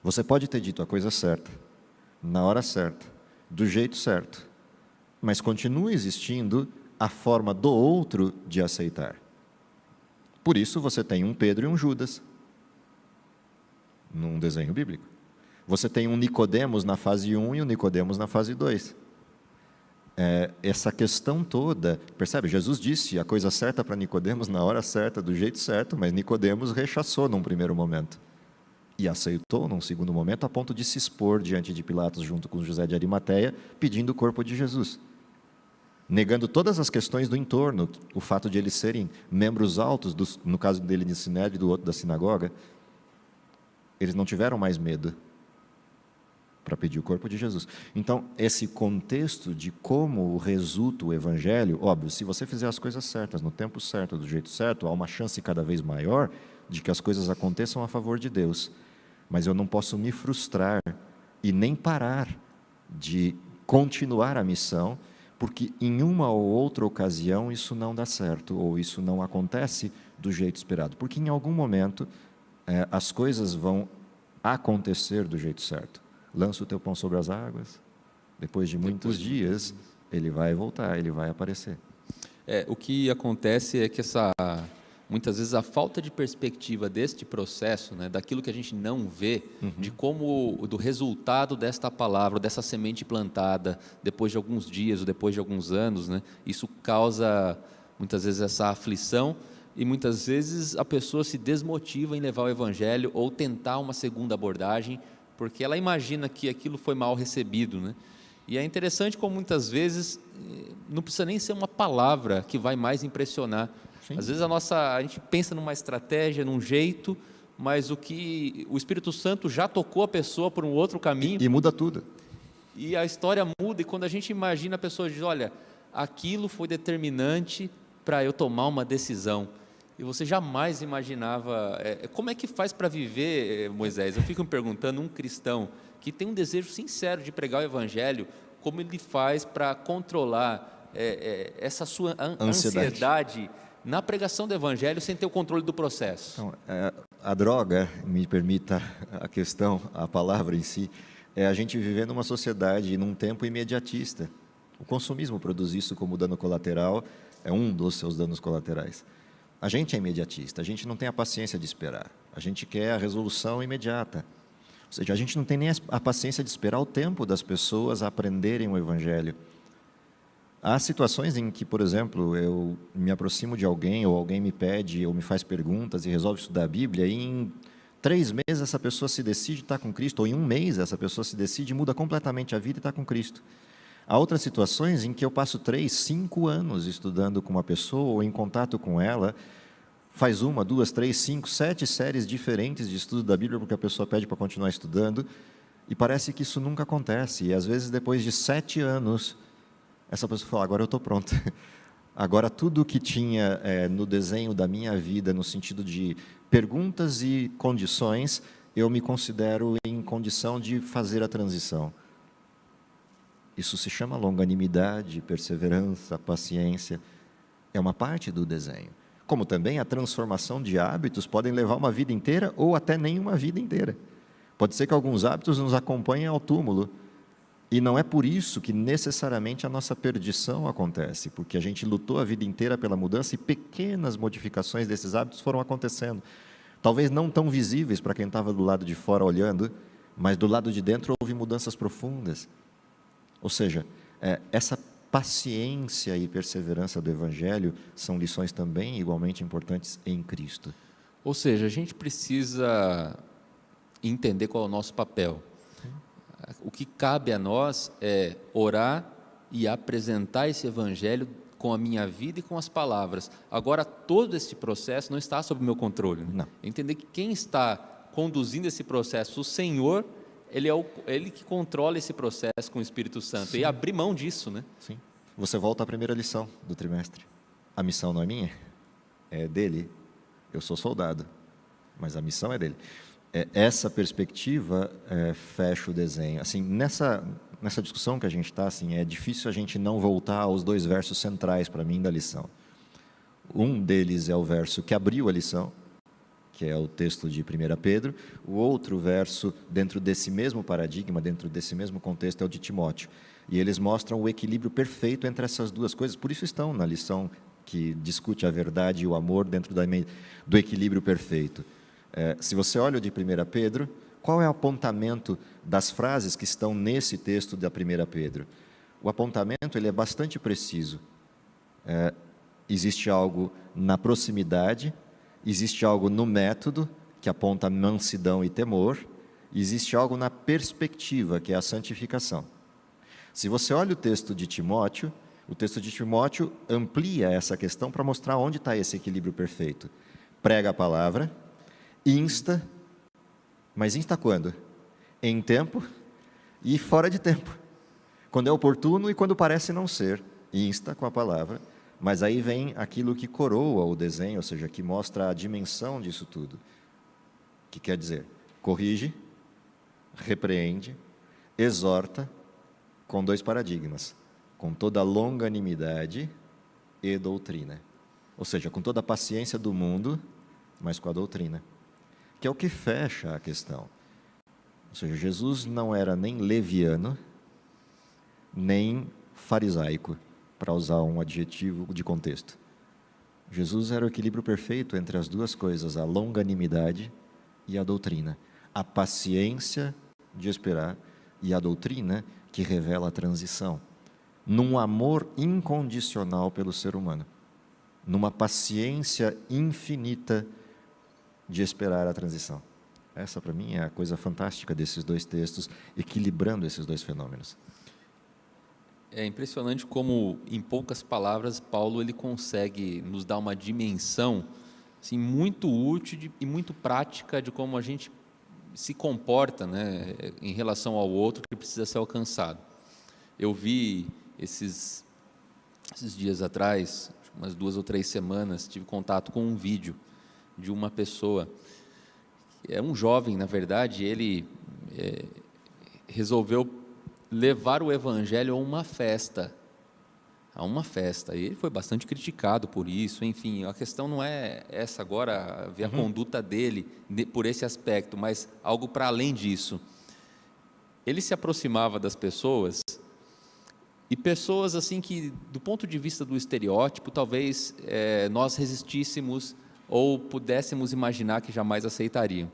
Você pode ter dito a coisa certa, na hora certa, do jeito certo, mas continua existindo a forma do outro de aceitar. Por isso você tem um Pedro e um Judas, num desenho bíblico. Você tem um Nicodemos na fase 1 e um Nicodemos na fase 2. Essa questão toda, percebe? Jesus disse a coisa certa para Nicodemos na hora certa, do jeito certo, mas Nicodemos rechaçou num primeiro momento e aceitou num segundo momento, a ponto de se expor diante de Pilatos junto com José de Arimateia, pedindo o corpo de Jesus, negando todas as questões do entorno, o fato de eles serem membros altos, no caso dele de Sinédrio e do outro da sinagoga, eles não tiveram mais medo para pedir o corpo de Jesus. Então, esse contexto de como resulta o Evangelho, óbvio, se você fizer as coisas certas, no tempo certo, do jeito certo, há uma chance cada vez maior de que as coisas aconteçam a favor de Deus. Mas eu não posso me frustrar e nem parar de continuar a missão, porque em uma ou outra ocasião isso não dá certo, ou isso não acontece do jeito esperado. Porque em algum momento as coisas vão acontecer do jeito certo. Lança o teu pão sobre as águas, depois de muitos dias, ele vai voltar, ele vai aparecer. O que acontece é que muitas vezes a falta de perspectiva deste processo, né, daquilo que a gente não vê, de como, do resultado desta palavra, dessa semente plantada, depois de alguns dias ou depois de alguns anos, né, isso causa muitas vezes essa aflição e muitas vezes a pessoa se desmotiva em levar o evangelho ou tentar uma segunda abordagem, porque ela imagina que aquilo foi mal recebido, né? E é interessante como muitas vezes não precisa nem ser uma palavra que vai mais impressionar. Sim. Às vezes a gente pensa numa estratégia, num jeito, mas o Espírito Santo já tocou a pessoa por um outro caminho. E muda tudo. E a história muda, e quando a gente imagina, a pessoa diz, olha, aquilo foi determinante para eu tomar uma decisão. E você jamais imaginava... como é que faz para viver, Moisés? Eu fico me perguntando, um cristão que tem um desejo sincero de pregar o Evangelho, como ele faz para controlar essa sua ansiedade na pregação do Evangelho sem ter o controle do processo? Então, a droga, me permita a questão, a palavra em si, é a gente viver numa sociedade, num tempo imediatista. O consumismo produz isso como dano colateral, é um dos seus danos colaterais. A gente é imediatista, a gente não tem a paciência de esperar, a gente quer a resolução imediata. Ou seja, a gente não tem nem a paciência de esperar o tempo das pessoas aprenderem o Evangelho. Há situações em que, por exemplo, eu me aproximo de alguém, ou alguém me pede, ou me faz perguntas e resolve estudar a Bíblia, e em 3 meses essa pessoa se decide estar com Cristo, ou em 1 mês essa pessoa se decide e muda completamente a vida e está com Cristo. Há outras situações em que eu passo 3, 5 anos estudando com uma pessoa ou em contato com ela, faz 1, 2, 3, 5, 7 séries diferentes de estudo da Bíblia porque a pessoa pede para continuar estudando, e parece que isso nunca acontece. E às vezes depois de 7 anos, essa pessoa fala, agora eu estou pronta. Agora tudo que tinha no desenho da minha vida, no sentido de perguntas e condições, eu me considero em condição de fazer a transição. Isso se chama longanimidade, perseverança, paciência. É uma parte do desenho. Como também a transformação de hábitos podem levar uma vida inteira ou até nem uma vida inteira. Pode ser que alguns hábitos nos acompanhem ao túmulo. E não é por isso que necessariamente a nossa perdição acontece, porque a gente lutou a vida inteira pela mudança e pequenas modificações desses hábitos foram acontecendo. Talvez não tão visíveis para quem estava do lado de fora olhando, mas do lado de dentro houve mudanças profundas. Ou seja, essa paciência e perseverança do Evangelho são lições também igualmente importantes em Cristo. Ou seja, a gente precisa entender qual é o nosso papel. O que cabe a nós é orar e apresentar esse Evangelho com a minha vida e com as palavras. Agora, todo esse processo não está sob o meu controle. Né? Não. Entender que quem está conduzindo esse processo, o Senhor, Ele que controla esse processo com o Espírito Santo. Sim. E abrir mão disso. Né? Sim. Você volta à primeira lição do trimestre. A missão não é minha, é dele. Eu sou soldado, mas a missão é dele. Essa perspectiva fecha o desenho. Assim, nessa discussão que a gente está, assim, é difícil a gente não voltar aos 2 versos centrais para mim da lição. Um deles é o verso que abriu a lição, que é o texto de 1 Pedro. O outro verso, dentro desse mesmo paradigma, dentro desse mesmo contexto, é o de Timóteo. E eles mostram o equilíbrio perfeito entre essas duas coisas. Por isso estão na lição que discute a verdade e o amor dentro do equilíbrio perfeito. Se você olha o de 1 Pedro, qual é o apontamento das frases que estão nesse texto da 1 Pedro? O apontamento ele é bastante preciso. Existe algo na proximidade, existe algo no método, que aponta mansidão e temor, e existe algo na perspectiva, que é a santificação. Se você olha o texto de Timóteo amplia essa questão para mostrar onde está esse equilíbrio perfeito. Prega a palavra, insta, mas insta quando? Em tempo e fora de tempo. Quando é oportuno e quando parece não ser. Insta com a palavra, mas aí vem aquilo que coroa o desenho, ou seja, que mostra a dimensão disso tudo. Que quer dizer, corrige, repreende, exorta, com 2 paradigmas, com toda a longanimidade e doutrina. Ou seja, com toda a paciência do mundo, mas com a doutrina. Que é o que fecha a questão. Ou seja, Jesus não era nem leviano, nem farisaico, para usar um adjetivo de contexto. Jesus era o equilíbrio perfeito entre as duas coisas, a longanimidade e a doutrina. A paciência de esperar e a doutrina que revela a transição. Num amor incondicional pelo ser humano. Numa paciência infinita de esperar a transição. Essa, para mim, é a coisa fantástica desses 2 textos, equilibrando esses 2 fenômenos. É impressionante como, em poucas palavras, Paulo ele consegue nos dar uma dimensão assim, muito útil e muito prática de como a gente se comporta, né, em relação ao outro que precisa ser alcançado. Eu vi esses dias atrás, umas 2 ou 3 semanas, tive contato com um vídeo de uma pessoa, é um jovem, na verdade, ele resolveu levar o Evangelho a uma festa, e ele foi bastante criticado por isso. Enfim, a questão não é essa agora, ver a conduta dele por esse aspecto, mas algo para além disso. Ele se aproximava das pessoas, e pessoas assim que, do ponto de vista do estereótipo, talvez nós resistíssemos ou pudéssemos imaginar que jamais aceitariam.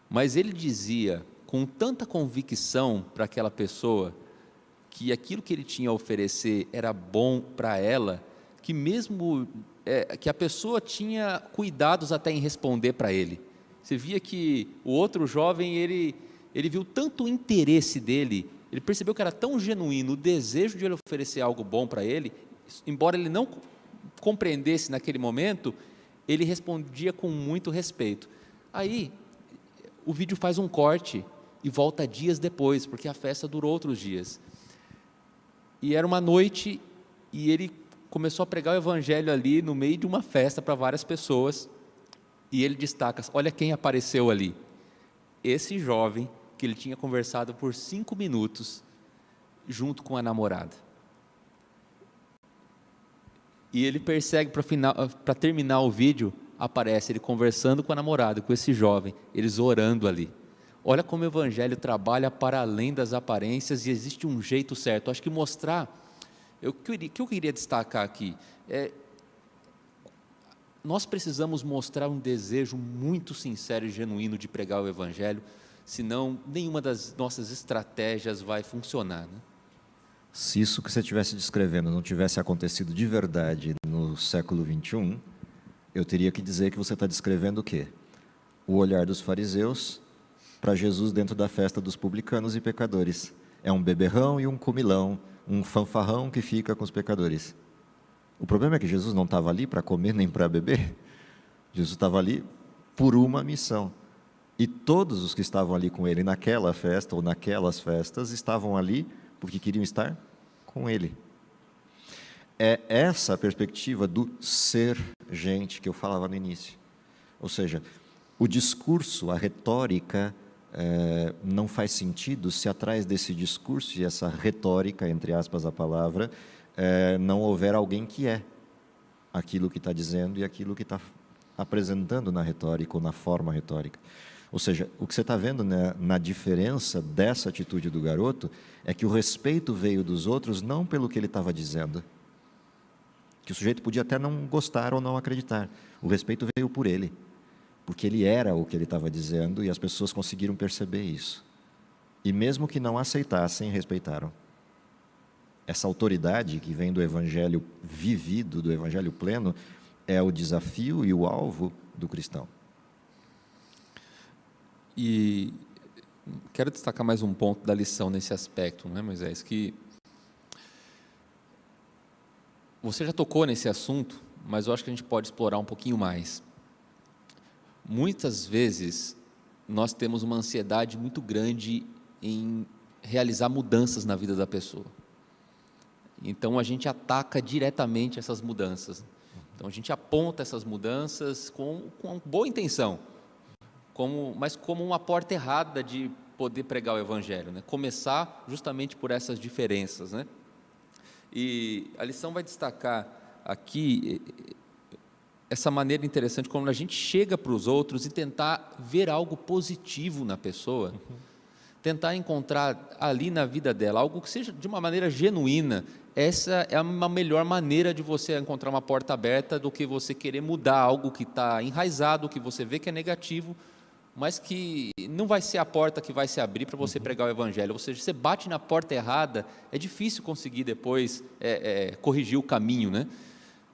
Mas ele dizia com tanta convicção para aquela pessoa que aquilo que ele tinha a oferecer era bom para ela, que mesmo que a pessoa tinha cuidados até em responder para ele. Você via que o outro jovem, ele viu tanto o interesse dele Ele percebeu que era tão genuíno o desejo de ele oferecer algo bom para ele, embora ele não compreendesse naquele momento, ele respondia com muito respeito. Aí, o vídeo faz um corte e volta dias depois, porque a festa durou outros dias. E era uma noite e ele começou a pregar o evangelho ali no meio de uma festa para várias pessoas. E ele destaca, olha quem apareceu ali. Esse jovem que ele tinha conversado por 5 minutos junto com a namorada. E ele persegue para terminar o vídeo, aparece ele conversando com a namorada, com esse jovem, eles orando ali. Olha como o evangelho trabalha para além das aparências e existe um jeito certo. Acho que mostrar, o que eu queria destacar aqui, nós precisamos mostrar um desejo muito sincero e genuíno de pregar o evangelho, senão nenhuma das nossas estratégias vai funcionar, né? Se isso que você estivesse descrevendo não tivesse acontecido de verdade no século XXI, eu teria que dizer que você está descrevendo o quê? O olhar dos fariseus para Jesus dentro da festa dos publicanos e pecadores. É um beberrão e um comilão, um fanfarrão que fica com os pecadores. O problema é que Jesus não estava ali para comer nem para beber. Jesus estava ali por uma missão. E todos os que estavam ali com ele naquela festa ou naquelas festas estavam ali porque queriam estar com ele. É essa a perspectiva do ser gente que eu falava no início. Ou seja, o discurso, a retórica, não faz sentido se atrás desse discurso e essa retórica, entre aspas a palavra, não houver alguém que é aquilo que está dizendo e aquilo que está apresentando na retórica ou na forma retórica. Ou seja, o que você está vendo, né, na diferença dessa atitude do garoto é que o respeito veio dos outros não pelo que ele estava dizendo, que o sujeito podia até não gostar ou não acreditar. O respeito veio por ele, porque ele era o que ele estava dizendo e as pessoas conseguiram perceber isso. E mesmo que não aceitassem, respeitaram. Essa autoridade que vem do evangelho vivido, do evangelho pleno, é o desafio e o alvo do cristão. E quero destacar mais um ponto da lição nesse aspecto, não é, Moisés? Que você já tocou nesse assunto, mas eu acho que a gente pode explorar um pouquinho mais. Muitas vezes nós temos uma ansiedade muito grande em realizar mudanças na vida da pessoa. Então a gente ataca diretamente essas mudanças. Então a gente aponta essas mudanças com boa intenção, mas como uma porta errada de poder pregar o evangelho, né? Começar justamente por essas diferenças, né? E a lição vai destacar aqui essa maneira interessante, como a gente chega para os outros e tentar ver algo positivo na pessoa, tentar encontrar ali na vida dela algo que seja de uma maneira genuína. Essa é uma melhor maneira de você encontrar uma porta aberta do que você querer mudar algo que está enraizado, que você vê que é negativo, mas que não vai ser a porta que vai se abrir para você pregar o evangelho. Ou seja, você bate na porta errada, é difícil conseguir depois corrigir o caminho, né?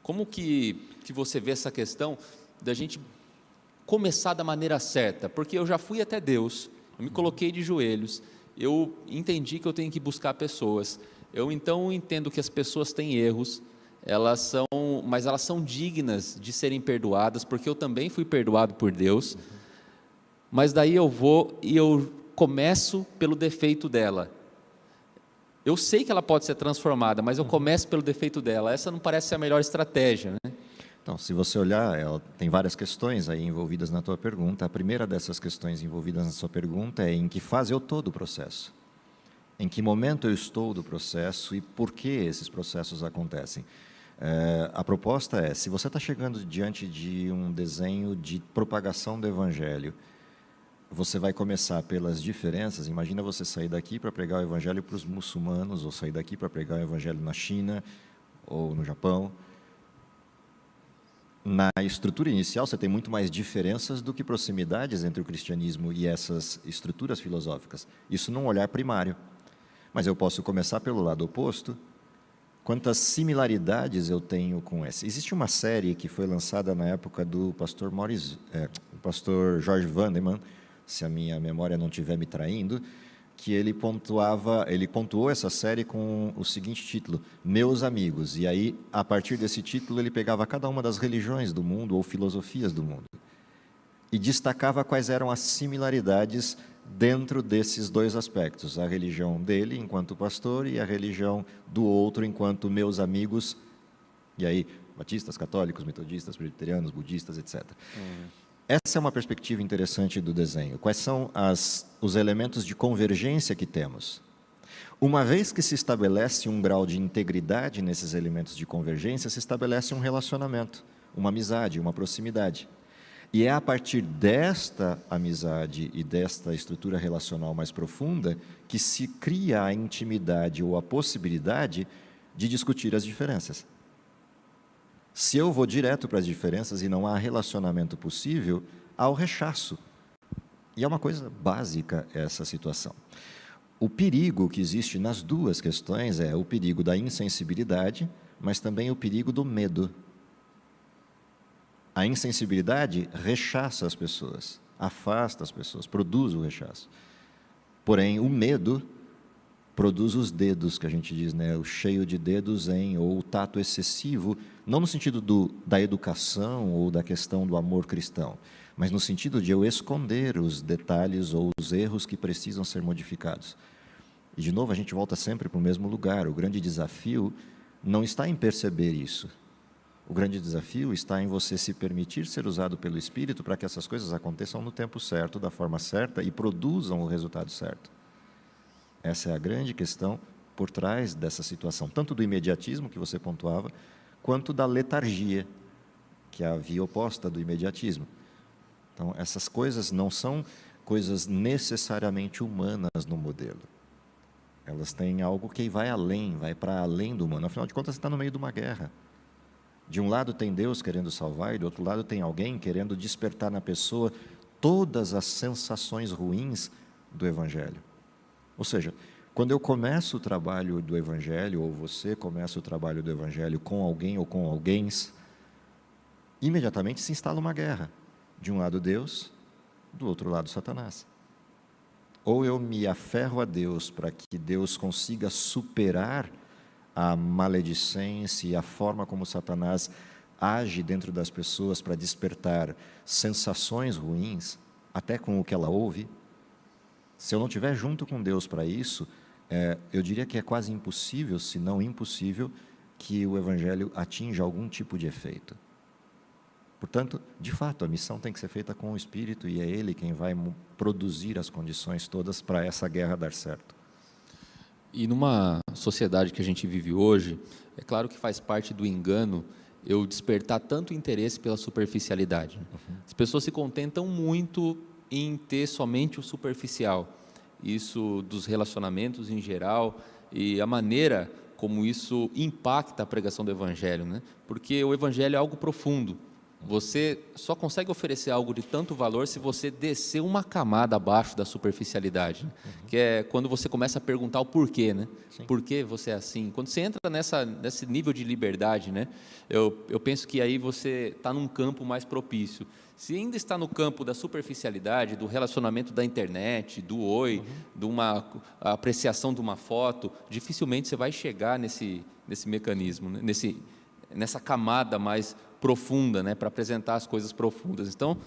Como que você vê essa questão da gente começar da maneira certa? Porque eu já fui até Deus, eu me coloquei de joelhos, eu entendi que eu tenho que buscar pessoas, eu então entendo que as pessoas têm erros, mas elas são dignas de serem perdoadas, porque eu também fui perdoado por Deus. Mas daí eu vou e eu começo pelo defeito dela. Eu sei que ela pode ser transformada, mas eu começo pelo defeito dela. Essa não parece ser a melhor estratégia, né? Então, se você olhar, tem várias questões aí envolvidas na tua pergunta. A primeira dessas questões envolvidas na sua pergunta é em que fase eu estou do processo? Em que momento eu estou do processo e por que esses processos acontecem? A proposta é, se você está chegando diante de um desenho de propagação do evangelho, você vai começar pelas diferenças. Imagina você sair daqui para pregar o evangelho para os muçulmanos, ou sair daqui para pregar o evangelho na China ou no Japão. Na estrutura inicial, você tem muito mais diferenças do que proximidades entre o cristianismo e essas estruturas filosóficas. Isso num olhar primário. Mas eu posso começar pelo lado oposto. Quantas similaridades eu tenho com essa? Existe uma série que foi lançada na época do pastor o pastor George Vandeman, se a minha memória não estiver me traindo, que ele pontuou essa série com o seguinte título: Meus Amigos. E aí, a partir desse título, ele pegava cada uma das religiões do mundo ou filosofias do mundo e destacava quais eram as similaridades dentro desses dois aspectos: a religião dele enquanto pastor e a religião do outro enquanto meus amigos. E aí, batistas, católicos, metodistas, presbiterianos, budistas, etc. Essa é uma perspectiva interessante do desenho. Quais são os elementos de convergência que temos? Uma vez que se estabelece um grau de integridade nesses elementos de convergência, se estabelece um relacionamento, uma amizade, uma proximidade. E é a partir desta amizade e desta estrutura relacional mais profunda que se cria a intimidade ou a possibilidade de discutir as diferenças. Se eu vou direto para as diferenças e não há relacionamento possível, há o rechaço. E é uma coisa básica essa situação. O perigo que existe nas duas questões é o perigo da insensibilidade, mas também o perigo do medo. A insensibilidade rechaça as pessoas, afasta as pessoas, produz o rechaço. Porém, o medo produz os dedos, que a gente diz, né? O cheio de dedos ou o tato excessivo, não no sentido da educação ou da questão do amor cristão, mas no sentido de eu esconder os detalhes ou os erros que precisam ser modificados. E, de novo, a gente volta sempre para o mesmo lugar. O grande desafio não está em perceber isso. O grande desafio está em você se permitir ser usado pelo Espírito para que essas coisas aconteçam no tempo certo, da forma certa e produzam o resultado certo. Essa é a grande questão por trás dessa situação, tanto do imediatismo que você pontuava, quanto da letargia, que é a via oposta do imediatismo. Então, essas coisas não são coisas necessariamente humanas no modelo. Elas têm algo que vai além, vai para além do humano. Afinal de contas, você está no meio de uma guerra. De um lado tem Deus querendo salvar, e do outro lado tem alguém querendo despertar na pessoa todas as sensações ruins do Evangelho. Ou seja, quando eu começo o trabalho do Evangelho, ou você começa o trabalho do Evangelho com alguém ou com alguém, imediatamente se instala uma guerra. De um lado Deus, do outro lado Satanás. Ou eu me aferro a Deus para que Deus consiga superar a maledicência e a forma como Satanás age dentro das pessoas para despertar sensações ruins, até com o que ela ouve. Se eu não estiver junto com Deus para isso, eu diria que é quase impossível, se não impossível, que o Evangelho atinja algum tipo de efeito. Portanto, de fato, a missão tem que ser feita com o Espírito e é Ele quem vai produzir as condições todas para essa guerra dar certo. E numa sociedade que a gente vive hoje, é claro que faz parte do engano eu despertar tanto interesse pela superficialidade. As pessoas se contentam muito em ter somente o superficial, isso dos relacionamentos em geral e a maneira como isso impacta a pregação do Evangelho, né? Porque o Evangelho é algo profundo. Você só consegue oferecer algo de tanto valor se você descer uma camada abaixo da superficialidade, né? Que é quando você começa a perguntar o porquê, né? Sim. Por que você é assim? Quando você entra nesse nível de liberdade, né? Eu penso que aí você está num campo mais propício. Se ainda está no campo da superficialidade, do relacionamento da internet, do oi, de uma apreciação de uma foto, dificilmente você vai chegar nesse mecanismo, né? Nessa camada mais profunda, né, para apresentar as coisas profundas. Então,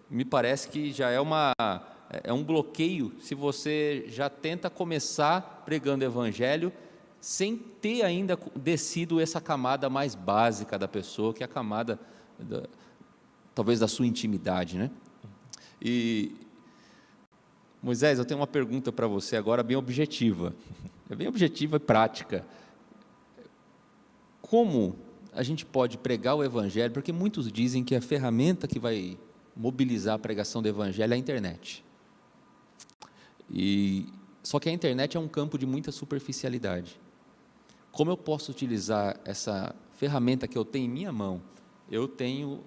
me parece que já é um bloqueio se você já tenta começar pregando o Evangelho sem ter ainda descido essa camada mais básica da pessoa, que é a camada, talvez, da sua intimidade, né? E, Moisés, eu tenho uma pergunta para você agora bem objetiva. É bem objetiva e prática. Como a gente pode pregar o Evangelho, porque muitos dizem que a ferramenta que vai mobilizar a pregação do Evangelho é a internet. Só que a internet é um campo de muita superficialidade. Como eu posso utilizar essa ferramenta que eu tenho em minha mão? Eu tenho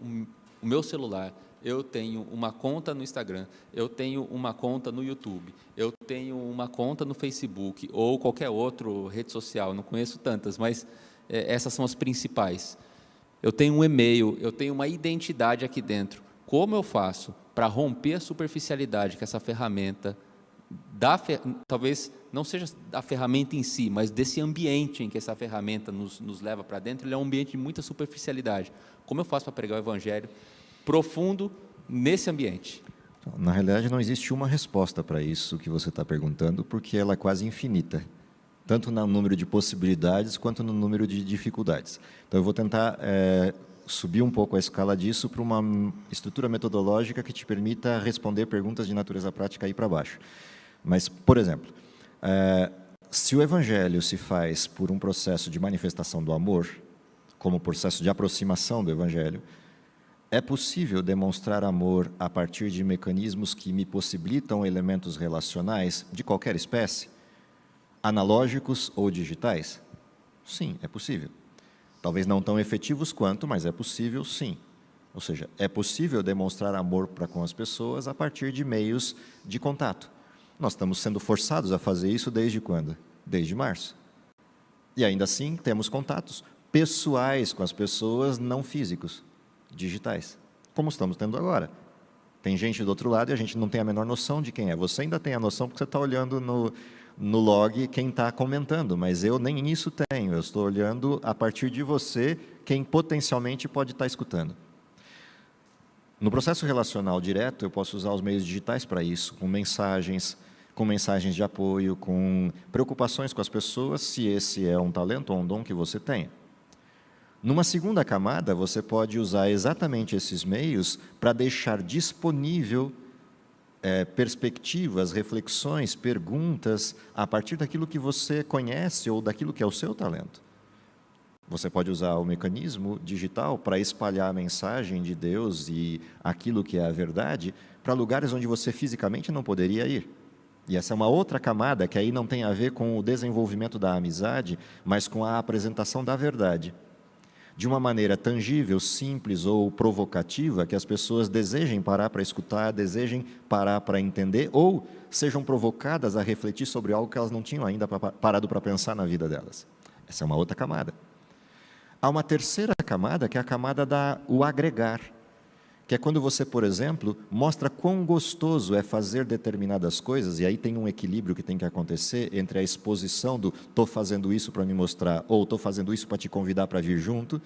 o meu celular, eu tenho uma conta no Instagram, eu tenho uma conta no YouTube, eu tenho uma conta no Facebook ou qualquer outra rede social, não conheço tantas, mas essas são as principais. Eu tenho um e-mail, eu tenho uma identidade aqui dentro. Como eu faço para romper a superficialidade que essa ferramenta talvez não seja da ferramenta em si, mas desse ambiente em que essa ferramenta nos leva para dentro, ele é um ambiente de muita superficialidade. Como eu faço para pregar o evangelho profundo nesse ambiente? Na realidade, não existe uma resposta para isso que você está perguntando, porque ela é quase infinita, tanto no número de possibilidades quanto no número de dificuldades. Então, eu vou tentar subir um pouco a escala disso para uma estrutura metodológica que te permita responder perguntas de natureza prática aí para baixo. Mas, por exemplo, se o evangelho se faz por um processo de manifestação do amor, como processo de aproximação do evangelho, é possível demonstrar amor a partir de mecanismos que me possibilitam elementos relacionais de qualquer espécie, analógicos ou digitais? Sim, é possível. Talvez não tão efetivos quanto, mas é possível sim. Ou seja, é possível demonstrar amor para com as pessoas a partir de meios de contato. Nós estamos sendo forçados a fazer isso desde quando? Desde março. E ainda assim temos contatos pessoais com as pessoas, não físicos, digitais, como estamos tendo agora. Tem gente do outro lado e a gente não tem a menor noção de quem é. Você ainda tem a noção porque você está olhando no log quem está comentando, mas eu nem isso tenho. Eu estou olhando a partir de você quem potencialmente pode estar escutando. No processo relacional direto, eu posso usar os meios digitais para isso, com mensagens de apoio, com preocupações com as pessoas, se esse é um talento ou um dom que você tenha. Numa segunda camada, você pode usar exatamente esses meios para deixar disponível perspectivas, reflexões, perguntas, a partir daquilo que você conhece ou daquilo que é o seu talento. Você pode usar o mecanismo digital para espalhar a mensagem de Deus e aquilo que é a verdade para lugares onde você fisicamente não poderia ir. E essa é uma outra camada que aí não tem a ver com o desenvolvimento da amizade, mas com a apresentação da verdade. De uma maneira tangível, simples ou provocativa, que as pessoas desejem parar para escutar, desejem parar para entender, ou sejam provocadas a refletir sobre algo que elas não tinham ainda parado para pensar na vida delas. Essa é uma outra camada. Há uma terceira camada, que é a camada do agregar, que é quando você, por exemplo, mostra quão gostoso é fazer determinadas coisas, e aí tem um equilíbrio que tem que acontecer entre a exposição do estou fazendo isso para me mostrar, ou estou fazendo isso para te convidar para vir junto,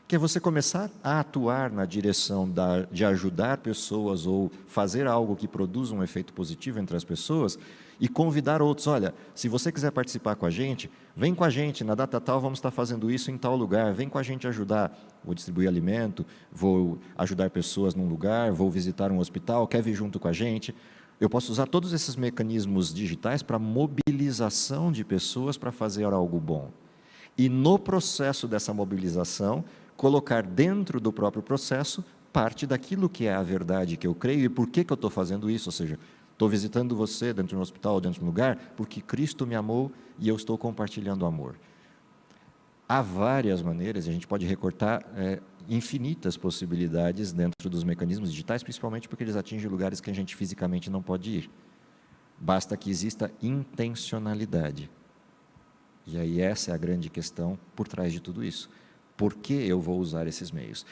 que é você começar a atuar na direção de ajudar pessoas ou fazer algo que produza um efeito positivo entre as pessoas e convidar outros. Olha, se você quiser participar com a gente, vem com a gente, na data tal vamos estar fazendo isso em tal lugar, vem com a gente ajudar. Vou distribuir alimento, vou ajudar pessoas num lugar, vou visitar um hospital, quer vir junto com a gente? Eu posso usar todos esses mecanismos digitais para mobilização de pessoas para fazer algo bom. E no processo dessa mobilização, colocar dentro do próprio processo parte daquilo que é a verdade que eu creio e por que eu estou fazendo isso. Ou seja, estou visitando você dentro de um hospital ou dentro de um lugar porque Cristo me amou e eu estou compartilhando amor. Há várias maneiras, e a gente pode recortar infinitas possibilidades dentro dos mecanismos digitais, principalmente porque eles atingem lugares que a gente fisicamente não pode ir. Basta que exista intencionalidade. E aí essa é a grande questão por trás de tudo isso. Por que eu vou usar esses meios?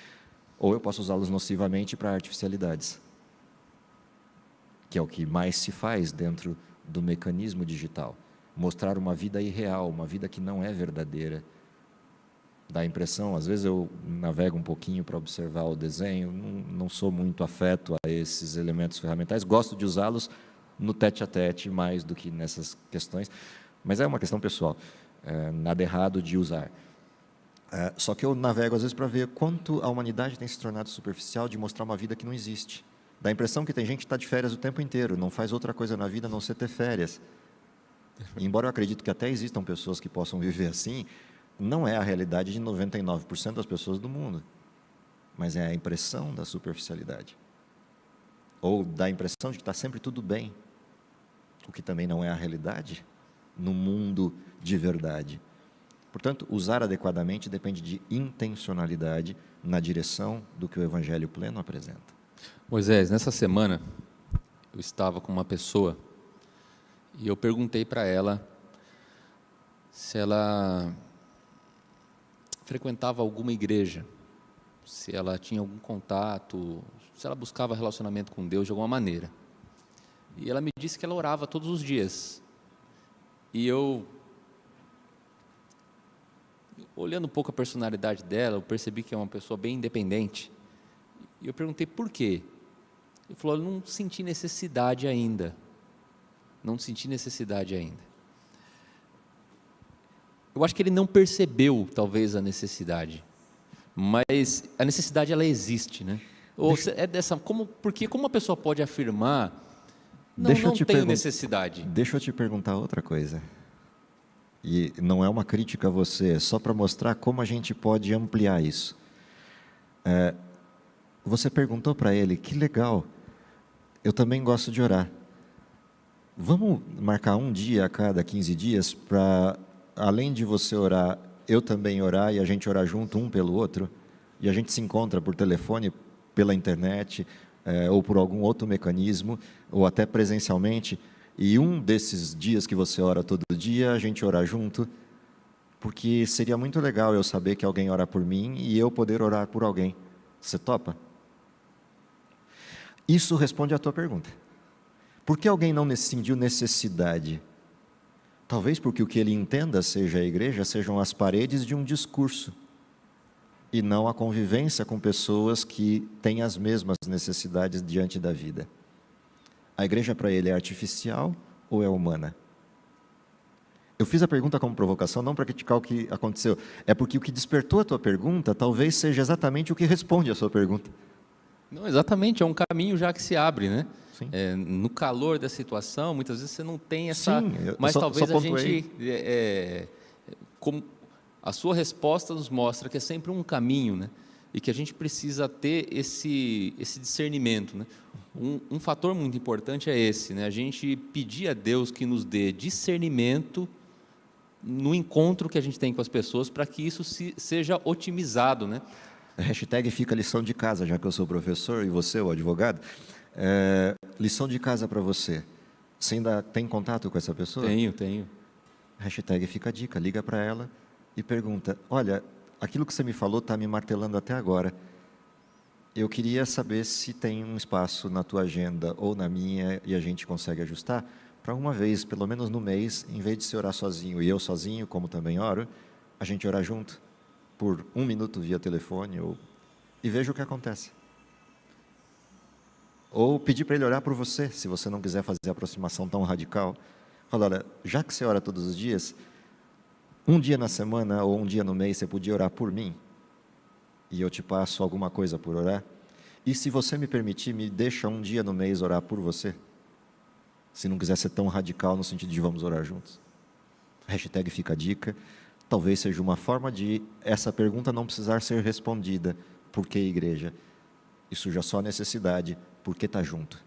Ou eu posso usá-los nocivamente para artificialidades, que é o que mais se faz dentro do mecanismo digital. Mostrar uma vida irreal, uma vida que não é verdadeira. Dá a impressão, às vezes eu navego um pouquinho para observar o desenho, não sou muito afeto a esses elementos ferramentais, gosto de usá-los no tete-a-tete mais do que nessas questões, mas é uma questão pessoal, nada errado de usar. Só que eu navego às vezes para ver quanto a humanidade tem se tornado superficial de mostrar uma vida que não existe. Dá a impressão que tem gente que está de férias o tempo inteiro, não faz outra coisa na vida a não ser ter férias. E, embora eu acredito que até existam pessoas que possam viver assim, não é a realidade de 99% das pessoas do mundo, mas é a impressão da superficialidade. Ou da impressão de que está sempre tudo bem, o que também não é a realidade no mundo de verdade. Portanto, usar adequadamente depende de intencionalidade na direção do que o Evangelho pleno apresenta. Moisés, nessa semana, eu estava com uma pessoa e eu perguntei para ela se ela frequentava alguma igreja, se ela tinha algum contato, se ela buscava relacionamento com Deus de alguma maneira. E ela me disse que ela orava todos os dias. E eu, olhando um pouco a personalidade dela, eu percebi que é uma pessoa bem independente. E eu perguntei por quê. Ele falou: eu não senti necessidade ainda. Não senti necessidade ainda. Eu acho que ele não percebeu, talvez, a necessidade. Mas a necessidade, ela existe, né? Ou é dessa, porque como a pessoa pode afirmar, não tenho necessidade? Deixa eu te perguntar outra coisa. E não é uma crítica a você, é só para mostrar como a gente pode ampliar isso. Você perguntou para ele: que legal, eu também gosto de orar. Vamos marcar um dia a cada 15 dias para, além de você orar, eu também orar e a gente orar junto um pelo outro? E a gente se encontra por telefone, pela internet, ou por algum outro mecanismo, ou até presencialmente, e um desses dias que você ora todo dia, a gente orar junto, porque seria muito legal eu saber que alguém ora por mim e eu poder orar por alguém. Você topa? Isso responde à tua pergunta. Por que alguém não sentiu necessidade? Talvez porque o que ele entenda seja a igreja, sejam as paredes de um discurso, e não a convivência com pessoas que têm as mesmas necessidades diante da vida. A igreja para ele é artificial ou é humana? Eu fiz a pergunta como provocação, não para criticar o que aconteceu, é porque o que despertou a tua pergunta talvez seja exatamente o que responde a sua pergunta. Não, exatamente, é um caminho já que se abre, né? Sim. No calor da situação, muitas vezes você não tem essa... Sim, mas talvez a pontuei. gente... como a sua resposta nos mostra que é sempre um caminho, né? E que a gente precisa ter esse discernimento, né? Um fator muito importante é esse, né? A gente pedir a Deus que nos dê discernimento no encontro que a gente tem com as pessoas, para que isso seja otimizado, né? Hashtag fica lição de casa, já que eu sou professor e você, o advogado. Lição de casa para você. Você ainda tem contato com essa pessoa? Tenho. Hashtag fica a dica, liga para ela e pergunta: olha, aquilo que você me falou está me martelando até agora. Eu queria saber se tem um espaço na tua agenda ou na minha e a gente consegue ajustar para uma vez, pelo menos no mês, em vez de você orar sozinho e eu sozinho, como também oro, a gente orar junto por 1 minuto via telefone e veja o que acontece. Ou pedir para ele orar por você, se você não quiser fazer a aproximação tão radical. Fala: olha, já que você ora todos os dias, um dia na semana ou um dia no mês você podia orar por mim? E eu te passo alguma coisa por orar? E se você me permitir, me deixa um dia no mês orar por você? Se não quiser ser tão radical no sentido de vamos orar juntos. Hashtag fica a dica. Talvez seja uma forma de essa pergunta não precisar ser respondida. Por que igreja? Isso já só necessidade, porque está junto.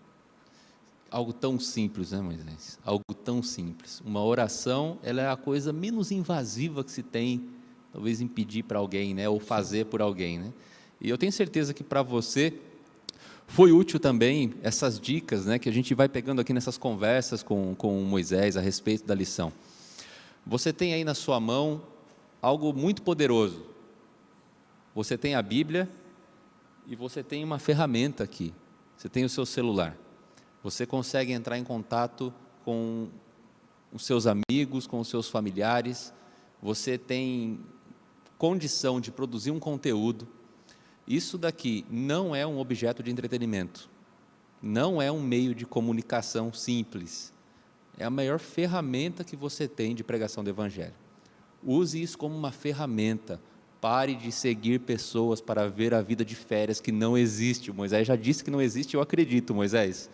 Algo tão simples, né, Moisés? Algo tão simples. Uma oração, ela é a coisa menos invasiva que se tem, talvez, em pedir para alguém, né, ou fazer por alguém, né? E eu tenho certeza que para você foi útil também essas dicas, né, que a gente vai pegando aqui nessas conversas com Moisés a respeito da lição. Você tem aí na sua mão algo muito poderoso. Você tem a Bíblia e você tem uma ferramenta aqui. Você tem o seu celular. Você consegue entrar em contato com os seus amigos, com os seus familiares. Você tem condição de produzir um conteúdo. Isso daqui não é um objeto de entretenimento. Não é um meio de comunicação simples. É a maior ferramenta que você tem de pregação do Evangelho. Use isso como uma ferramenta. Pare de seguir pessoas para ver a vida de férias que não existe. O Moisés já disse que não existe, eu acredito, Moisés.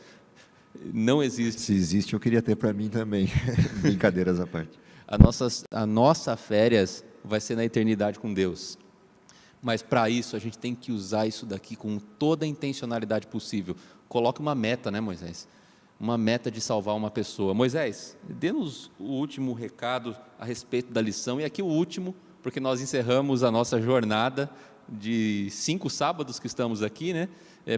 Não existe. Se existe, eu queria ter para mim também. Brincadeiras à parte. A nossa férias vai ser na eternidade com Deus. Mas para isso, a gente tem que usar isso daqui com toda a intencionalidade possível. Coloque uma meta, né, Moisés? Uma meta de salvar uma pessoa. Moisés, dê-nos o último recado a respeito da lição. E aqui o último, porque nós encerramos a nossa jornada de 5 sábados que estamos aqui, né,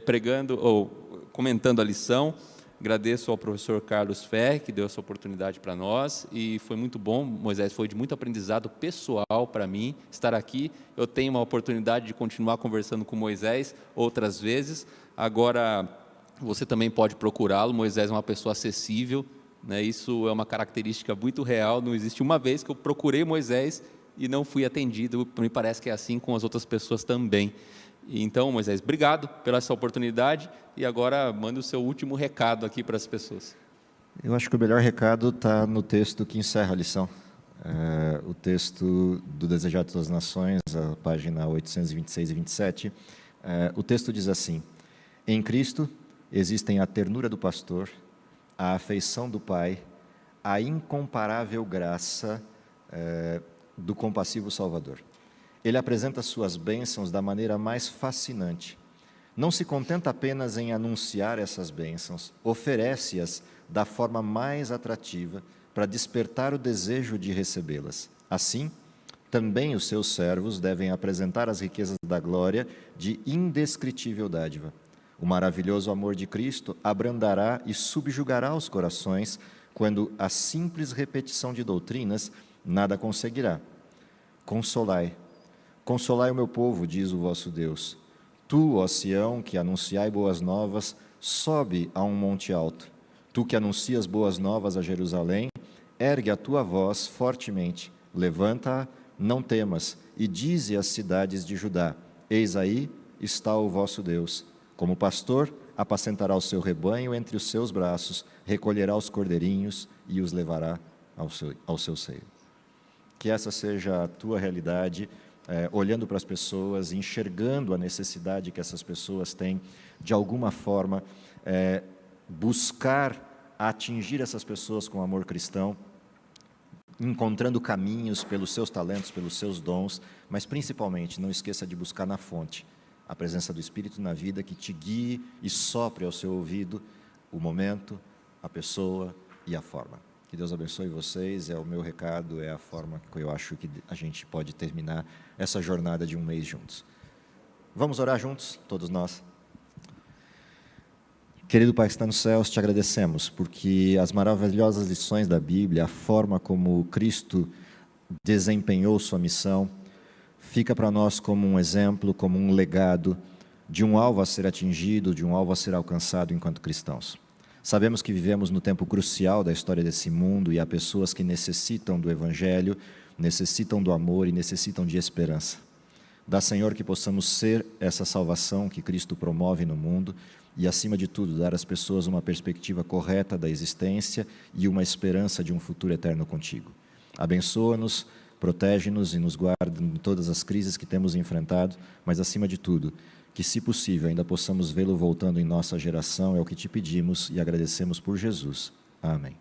pregando ou comentando a lição. Agradeço ao professor Carlos Ferri, que deu essa oportunidade para nós, e foi muito bom, Moisés, foi de muito aprendizado pessoal para mim estar aqui. Eu tenho uma oportunidade de continuar conversando com Moisés outras vezes. Agora, você também pode procurá-lo. Moisés é uma pessoa acessível, né? Isso é uma característica muito real. Não existe uma vez que eu procurei Moisés e não fui atendido. Me parece que é assim com as outras pessoas também. Então, Moisés, obrigado pela essa oportunidade, e agora manda o seu último recado aqui para as pessoas. Eu acho que o melhor recado está no texto que encerra a lição. O texto do Desejar de Todas as Nações, a página 826 e 27. O texto diz assim: em Cristo existem a ternura do pastor, a afeição do Pai, a incomparável graça do compassivo Salvador. Ele apresenta suas bênçãos da maneira mais fascinante. Não se contenta apenas em anunciar essas bênçãos, oferece-as da forma mais atrativa para despertar o desejo de recebê-las. Assim, também os seus servos devem apresentar as riquezas da glória de indescritível dádiva. O maravilhoso amor de Cristo abrandará e subjugará os corações quando a simples repetição de doutrinas nada conseguirá. Consolai o meu povo, diz o vosso Deus. Tu, ó Sião, que anunciai boas novas, sobe a um monte alto. Tu que anuncias boas novas a Jerusalém, ergue a tua voz fortemente, levanta-a, não temas, e dize às cidades de Judá: eis aí está o vosso Deus. Como pastor, apacentará o seu rebanho entre os seus braços, recolherá os cordeirinhos e os levará ao seu seio. Que essa seja a tua realidade, olhando para as pessoas, enxergando a necessidade que essas pessoas têm, de alguma forma, buscar atingir essas pessoas com amor cristão, encontrando caminhos pelos seus talentos, pelos seus dons, mas principalmente não esqueça de buscar na fonte a presença do Espírito na vida, que te guie e sopre ao seu ouvido o momento, a pessoa e a forma. Que Deus abençoe vocês, é o meu recado, é a forma que eu acho que a gente pode terminar essa jornada de um mês juntos. Vamos orar juntos, todos nós? Querido Pai que está nos céus, te agradecemos, porque as maravilhosas lições da Bíblia, a forma como Cristo desempenhou sua missão, fica para nós como um exemplo, como um legado de um alvo a ser atingido, de um alvo a ser alcançado enquanto cristãos. Sabemos que vivemos no tempo crucial da história desse mundo e há pessoas que necessitam do Evangelho, necessitam do amor e necessitam de esperança. Dá, Senhor, que possamos ser essa salvação que Cristo promove no mundo e, acima de tudo, dar às pessoas uma perspectiva correta da existência e uma esperança de um futuro eterno contigo. Abençoa-nos, protege-nos e nos guarda em todas as crises que temos enfrentado, mas, acima de tudo, que, se possível, ainda possamos vê-lo voltando em nossa geração, é o que te pedimos e agradecemos por Jesus. Amém.